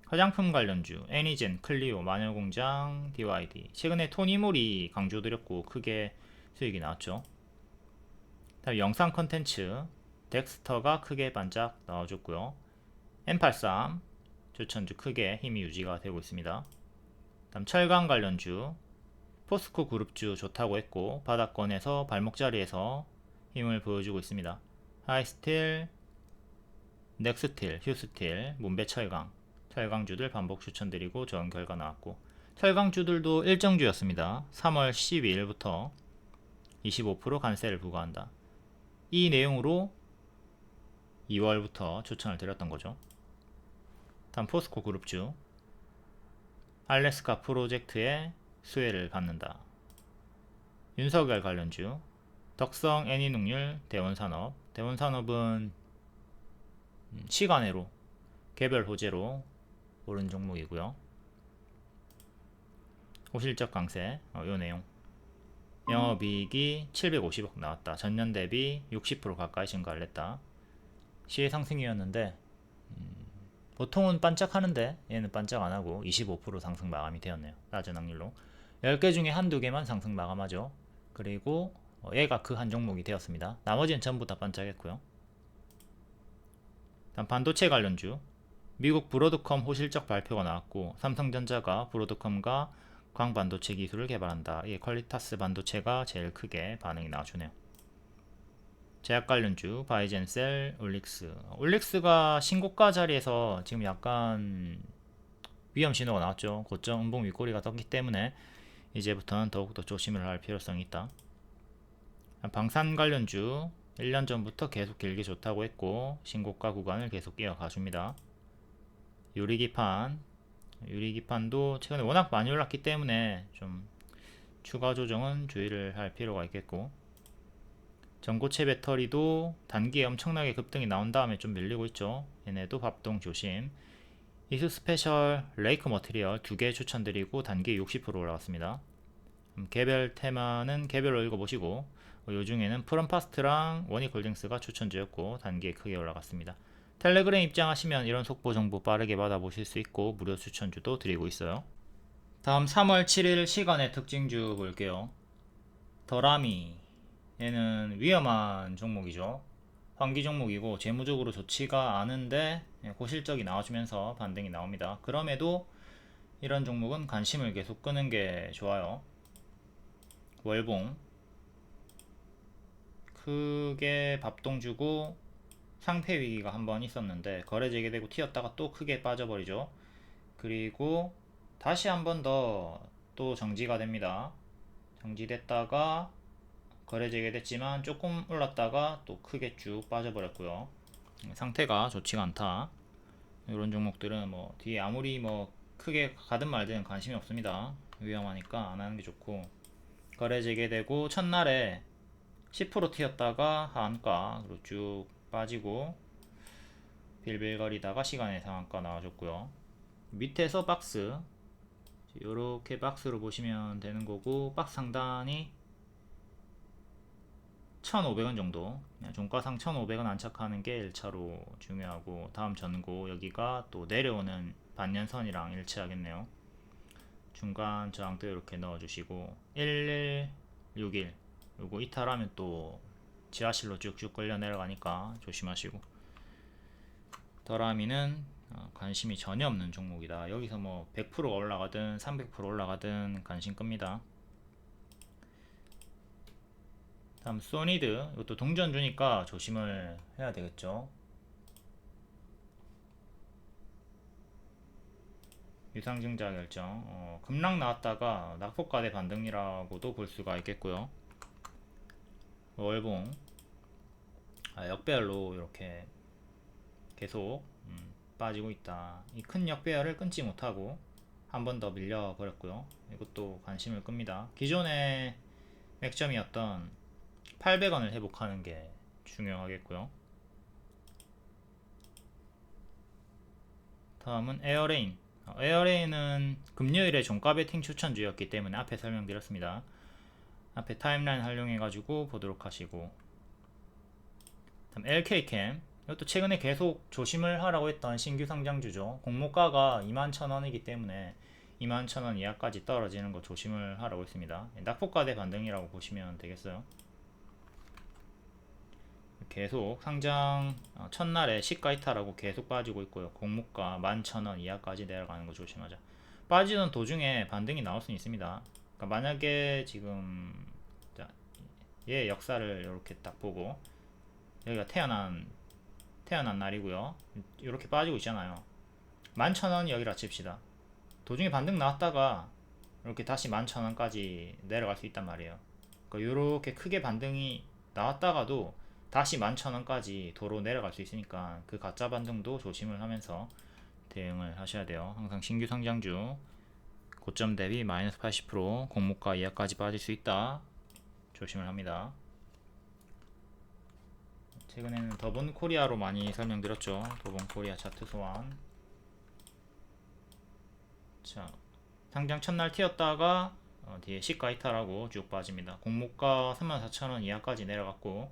Speaker 1: 화장품 관련주, 애니젠, 클리오, 마녀공장, DYD, 최근에 토니모리 강조드렸고 크게 수익이 나왔죠. 다음 영상 컨텐츠, 덱스터가 크게 반짝 나와줬고요. M83 추천주 크게 힘이 유지가 되고 있습니다. 다음 철강 관련주, 포스코 그룹주 좋다고 했고 바닥권에서 발목 자리에서 힘을 보여주고 있습니다. 하이스틸, 넥스틸, 휴스틸, 문배철강, 철강주들 반복 추천드리고 좋은 결과 나왔고, 철강주들도 일정주였습니다. 3월 12일부터 25% 관세를 부과한다. 이 내용으로 2월부터 추천을 드렸던 거죠. 다음 포스코 그룹주. 알래스카 프로젝트의 수혜를 받는다. 윤석열 관련주. 덕성 애니능률 대원산업. 대원산업은 시간외로 개별 호재로 오른 종목이고요. 호실적 강세, 요 내용. 영업이익이 750억 나왔다. 전년 대비 60% 가까이 증가를 했다. 시의 상승이었는데 보통은 반짝하는데 얘는 반짝 안하고 25% 상승 마감이 되었네요. 낮은 확률로 10개 중에 한두 개만 상승 마감하죠. 그리고 얘가 그 한 종목이 되었습니다. 나머지는 전부 다 반짝했고요. 다음 반도체 관련주. 미국 브로드컴 호실적 발표가 나왔고 삼성전자가 브로드컴과 광반도체 기술을 개발한다. 이 퀄리타스 반도체가 제일 크게 반응이 나와주네요. 제약 관련주 바이젠셀, 올릭스. 올릭스가 신고가 자리에서 지금 약간 위험 신호가 나왔죠. 고점 음봉 윗꼬리가 떴기 때문에 이제부터는 더욱더 조심을 할 필요성이 있다. 방산 관련주 1년 전부터 계속 길게 좋다고 했고 신고가 구간을 계속 이어가 줍니다. 유리기판도 최근에 워낙 많이 올랐기 때문에 좀 추가 조정은 주의를 할 필요가 있겠고, 전고체 배터리도 단기에 엄청나게 급등이 나온 다음에 좀 밀리고 있죠. 얘네도 밥동 조심. 이수 스페셜 레이크 머티리얼 2개 추천드리고 단기에 60% 올라갔습니다. 개별 테마는 개별로 읽어보시고, 요 중에는 프롬파스트랑 원익홀딩스가 추천주였고 단기에 크게 올라갔습니다. 텔레그램 입장하시면 이런 속보 정보 빠르게 받아보실 수 있고 무료 추천주도 드리고 있어요. 다음 3월 7일 시간의 특징주 볼게요. 더라미. 얘는 위험한 종목이죠. 환기 종목이고 재무적으로 좋지가 않은데 고실적이 나와주면서 반등이 나옵니다. 그럼에도 이런 종목은 관심을 계속 끄는 게 좋아요. 월봉 크게 밥동 주고 상패 위기가 한번 있었는데 거래 재개되고 튀었다가 또 크게 빠져버리죠. 그리고 다시 한번 더 또 정지가 됩니다. 정지됐다가 거래 재개됐지만 조금 올랐다가 또 크게 쭉 빠져버렸고요. 상태가 좋지가 않다. 이런 종목들은 뭐 뒤에 아무리 뭐 크게 가든 말든 관심이 없습니다. 위험하니까 안 하는 게 좋고, 거래 재개되고 첫날에 10% 튀었다가 하한가 그리고 쭉 빠지고 빌빌거리다가 시간의 상한가 나와줬고요. 밑에서 박스, 이렇게 박스로 보시면 되는 거고, 박스 상단이 1,500원 정도, 종가상 1,500원 안착하는 게 1차로 중요하고, 다음 전고 여기가 또 내려오는 반년선이랑 일치하겠네요. 중간 저항도 이렇게 넣어주시고 1161 요거 이탈하면 또 지하실로 쭉쭉 끌려 내려가니까 조심하시고, 더라미는 관심이 전혀 없는 종목이다. 여기서 뭐 100%가 올라가든 300% 올라가든 관심 끕니다. 다음 소니드. 이것도 동전 주니까 조심을 해야 되겠죠. 유상증자 결정. 급락 나왔다가 낙폭과대 반등이라고도 볼 수가 있겠고요. 월봉 역배열로 이렇게 계속 빠지고 있다. 이 큰 역배열을 끊지 못하고 한 번 더 밀려 버렸고요. 이것도 관심을 끕니다. 기존의 맥점이었던 800원을 회복하는 게 중요하겠고요. 다음은 에어레인. 에어레인은 금요일에 종가 베팅 추천주였기 때문에 앞에 설명드렸습니다. 앞에 타임라인 활용해 가지고 보도록 하시고, 다음 LK캠. 이것도 최근에 계속 조심을 하라고 했던 신규 상장주죠. 공모가가 21,000원이기 때문에 21,000원 이하까지 떨어지는 거 조심을 하라고 했습니다. 낙폭과대 반등이라고 보시면 되겠어요. 계속 상장 첫날에 시가 이탈하고 계속 빠지고 있고요. 공모가 11,000원 이하까지 내려가는 거 조심하자. 빠지던 도중에 반등이 나올 수 있습니다. 그러니까 만약에 지금 얘 역사를 이렇게 딱 보고 여기가 태어난 날이고요. 이렇게 빠지고 있잖아요. 11,000원이 여기라 칩시다. 도중에 반등 나왔다가 이렇게 다시 11,000원까지 내려갈 수 있단 말이에요. 그러니까 이렇게 크게 반등이 나왔다가도 다시 11,000원까지 도로 내려갈 수 있으니까 그 가짜 반등도 조심을 하면서 대응을 하셔야 돼요. 항상 신규 상장주 고점 대비 마이너스 80% 공모가 이하까지 빠질 수 있다. 조심을 합니다. 최근에는 더본 코리아로 많이 설명드렸죠. 더본 코리아 차트 소환. 자, 상장 첫날 튀었다가 뒤에 시가 이탈하고 쭉 빠집니다. 공모가 34,000원 이하까지 내려갔고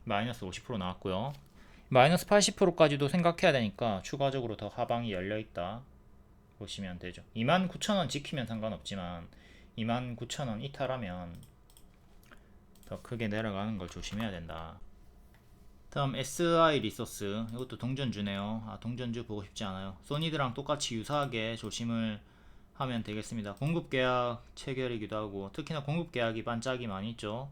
Speaker 1: 마이너스 50% 나왔고요. 마이너스 80%까지도 생각해야 되니까 추가적으로 더 하방이 열려있다 보시면 되죠. 29,000원 지키면 상관없지만 29,000원 이탈하면 더 크게 내려가는 걸 조심해야 된다. 다음 SI 리소스, 이것도 동전주네요. 동전주 보고 싶지 않아요. 소니드랑 똑같이 유사하게 조심을 하면 되겠습니다. 공급 계약 체결이기도 하고 특히나 공급 계약이 반짝이 많이 있죠.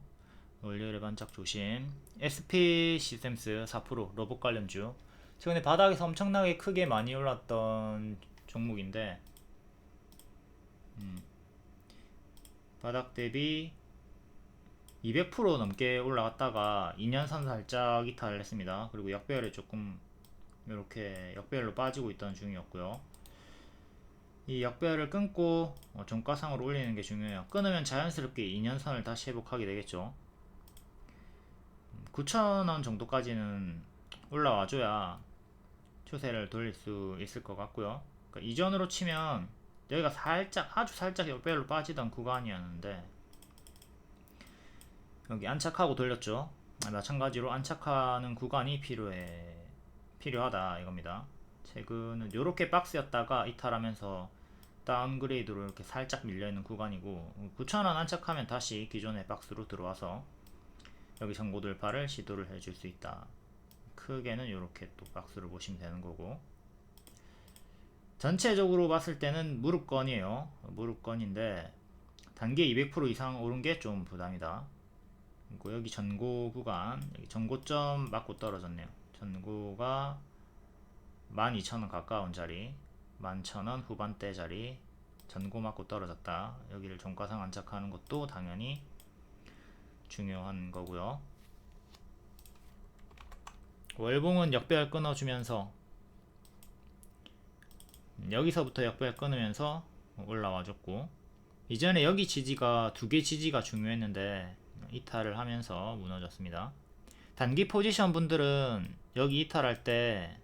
Speaker 1: 월요일에 반짝 조심. SP 시스템스 4% 로봇 관련주. 최근에 바닥에서 엄청나게 크게 많이 올랐던 종목인데 바닥 대비 200% 넘게 올라갔다가 2년선 살짝 이탈을 했습니다. 그리고 역배열에 조금 이렇게 역배열로 빠지고 있던 중이었고요. 이 역배열을 끊고 종가상으로 올리는 게 중요해요. 끊으면 자연스럽게 2년선을 다시 회복하게 되겠죠. 9,000원 정도까지는 올라와줘야 추세를 돌릴 수 있을 것 같고요. 그러니까 이전으로 치면 여기가 살짝 아주 살짝 역배열로 빠지던 구간이었는데 여기 안착하고 돌렸죠. 마찬가지로 안착하는 구간이 필요하다 이겁니다. 최근은 이렇게 박스였다가 이탈하면서 다운그레이드로 이렇게 살짝 밀려있는 구간이고 9,000원 안착하면 다시 기존의 박스로 들어와서 여기 전고 돌파를 시도를 해줄 수 있다. 크게는 이렇게 또 박스를 보시면 되는 거고 전체적으로 봤을 때는 무릎건이에요. 무릎건인데 단계 200% 이상 오른 게 좀 부담이다. 그리고 여기 전고 구간, 여기 전고점 맞고 떨어졌네요. 전고가 12,000원 가까운 자리, 11,000원 후반대 자리, 전고 맞고 떨어졌다. 여기를 종가상 안착하는 것도 당연히 중요한 거고요. 월봉은 역배열 끊어주면서 여기서부터 역배열 끊으면서 올라와줬고 이전에 여기 지지가 두 개 지지가 중요했는데 이탈을 하면서 무너졌습니다. 단기 포지션 분들은 여기 이탈할 때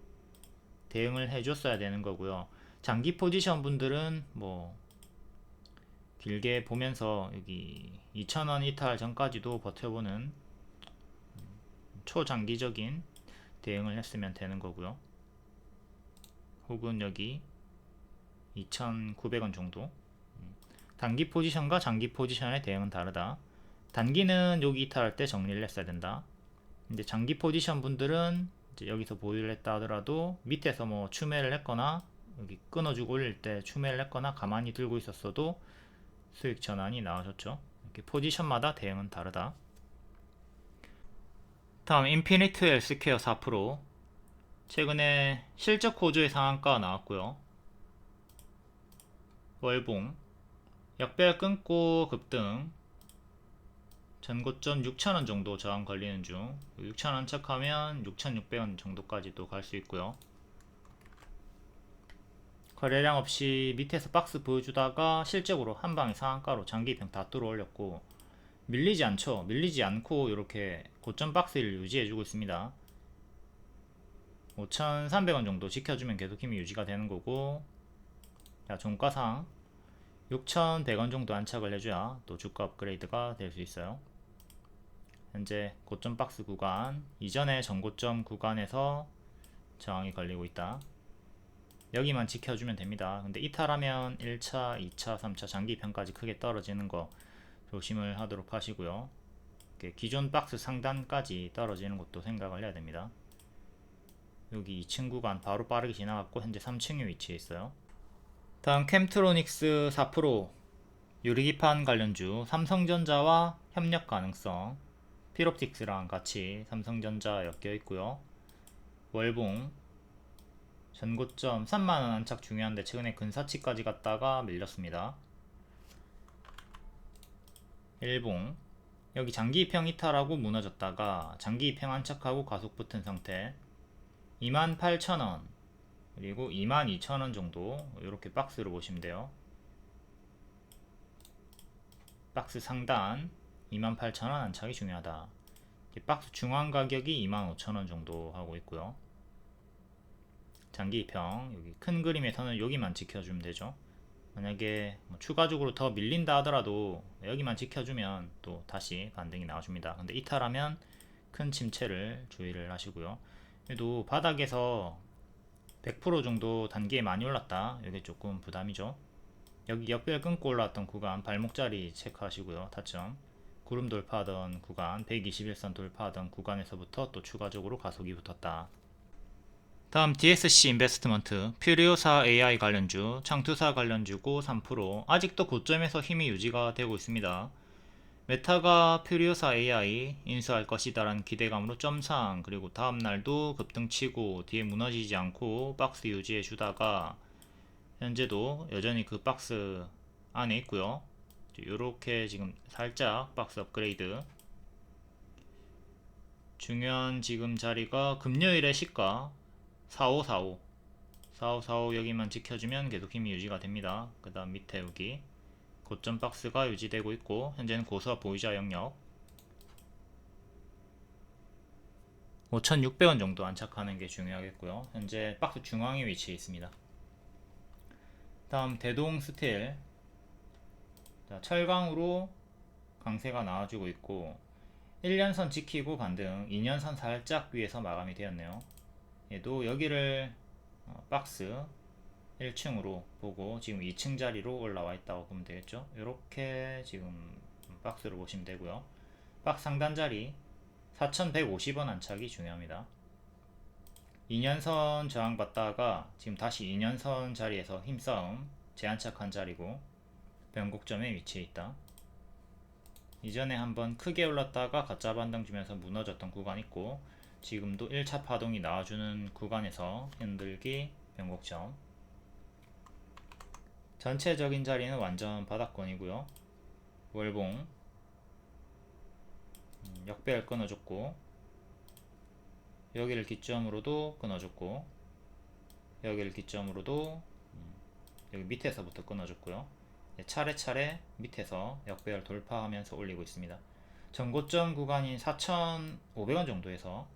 Speaker 1: 대응을 해줬어야 되는 거고요. 장기 포지션 분들은 뭐 길게 보면서 여기 2,000원 이탈 전까지도 버텨보는 초장기적인 대응을 했으면 되는 거고요. 혹은 여기 2,900원 정도. 단기 포지션과 장기 포지션의 대응은 다르다. 단기는 여기 이탈할 때 정리를 했어야 된다. 근데 장기 포지션 분들은 이제 여기서 보유를 했다 하더라도 밑에서 뭐 추매를 했거나 여기 끊어주고 올릴 때 추매를 했거나 가만히 들고 있었어도 수익 전환이 나와줬죠. 이렇게 포지션마다 대응은 다르다. 다음 인피니트 헬스케어 4% 최근에 실적 호조의 상한가 나왔고요. 월봉 역배열 끊고 급등 전고점 6,000원 정도 저항 걸리는 중 6,000원 안착하면 6,600원 정도까지도 갈 수 있고요. 거래량 없이 밑에서 박스 보여주다가 실적으로 한방에 상한가로 장기평 다 뚫어 올렸고 밀리지 않죠. 밀리지 않고 이렇게 고점 박스를 유지해주고 있습니다. 5,300원 정도 지켜주면 계속 힘이 유지가 되는 거고 자, 종가상 6,100원 정도 안착을 해줘야 또 주가 업그레이드가 될 수 있어요. 현재 고점 박스 구간 이전의 전고점 구간에서 저항이 걸리고 있다. 여기만 지켜주면 됩니다. 근데 이탈하면 1차, 2차, 3차 장기평까지 크게 떨어지는 거 조심을 하도록 하시고요. 기존 박스 상단까지 떨어지는 것도 생각을 해야 됩니다. 여기 2층 구간 바로 빠르게 지나갔고 현재 3층에 위치해 있어요. 다음 캠트로닉스 4% 유리기판 관련주 삼성전자와 협력 가능성 필옵틱스랑 같이 삼성전자 엮여 있고요. 월봉 전고점 3만원 안착 중요한데 최근에 근사치까지 갔다가 밀렸습니다. 일봉 여기 장기 입형 이탈하고 무너졌다가 장기 입형 안착하고 가속 붙은 상태 28,000원 그리고 22,000원 정도 이렇게 박스로 보시면 돼요. 박스 상단 28,000원 안착이 중요하다. 박스 중앙 가격이 25,000원 정도 하고 있고요. 장기 입형 여기 큰 그림에서는 여기만 지켜주면 되죠. 만약에 뭐 추가적으로 더 밀린다 하더라도 여기만 지켜주면 또 다시 반등이 나와줍니다. 근데 이탈하면 큰 침체를 주의를 하시고요. 그래도 바닥에서 100% 정도 단기에 많이 올랐다. 이게 조금 부담이죠. 여기 역별 끊고 올라왔던 구간 발목자리 체크하시고요. 타점 구름 돌파하던 구간 121선 돌파하던 구간에서부터 또 추가적으로 가속이 붙었다. 다음 DSC 인베스트먼트 퓨리오사 AI 관련주 창투사 관련주고 3% 아직도 고점에서 힘이 유지가 되고 있습니다. 메타가 퓨리오사 AI 인수할 것이다라는 기대감으로 점상 그리고 다음날도 급등치고 뒤에 무너지지 않고 박스 유지해 주다가 현재도 여전히 그 박스 안에 있고요. 이렇게 지금 살짝 박스 업그레이드 중요한 지금 자리가 금요일의 시가 4545 여기만 지켜주면 계속 힘이 유지가 됩니다. 그 다음 밑에 여기 고점 박스가 유지되고 있고 현재는 고수와 보이자 영역 5,600원 정도 안착하는 게 중요하겠고요. 현재 박스 중앙에 위치해 있습니다. 다음 대동 스틸 철강으로 강세가 나와주고 있고 1년선 지키고 반등 2년선 살짝 위에서 마감이 되었네요. 얘도 여기를 박스 1층으로 보고 지금 2층 자리로 올라와 있다고 보면 되겠죠. 이렇게 지금 박스를 보시면 되고요. 박스 상단 자리 4,150원 안착이 중요합니다. 2년선 저항받다가 지금 다시 2년선 자리에서 힘싸움 재안착한 자리고 변곡점에 위치해 있다. 이전에 한번 크게 올랐다가 가짜 반등 주면서 무너졌던 구간 있고 지금도 1차 파동이 나와주는 구간에서 흔들기 변곡점 전체적인 자리는 완전 바닥권이고요. 월봉 역배열 끊어줬고 여기를 기점으로도 끊어줬고 여기를 기점으로도 여기 밑에서부터 끊어줬고요. 차례차례 밑에서 역배열 돌파하면서 올리고 있습니다. 전고점 구간인 4,500원 정도에서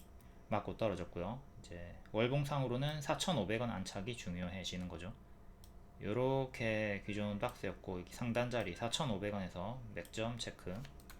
Speaker 1: 맞고 떨어졌고요. 이제 월봉상으로는 4,500원 안착이 중요해지는 거죠. 요렇게 기존 박스였고 상단 자리 4,500원에서 맥점 체크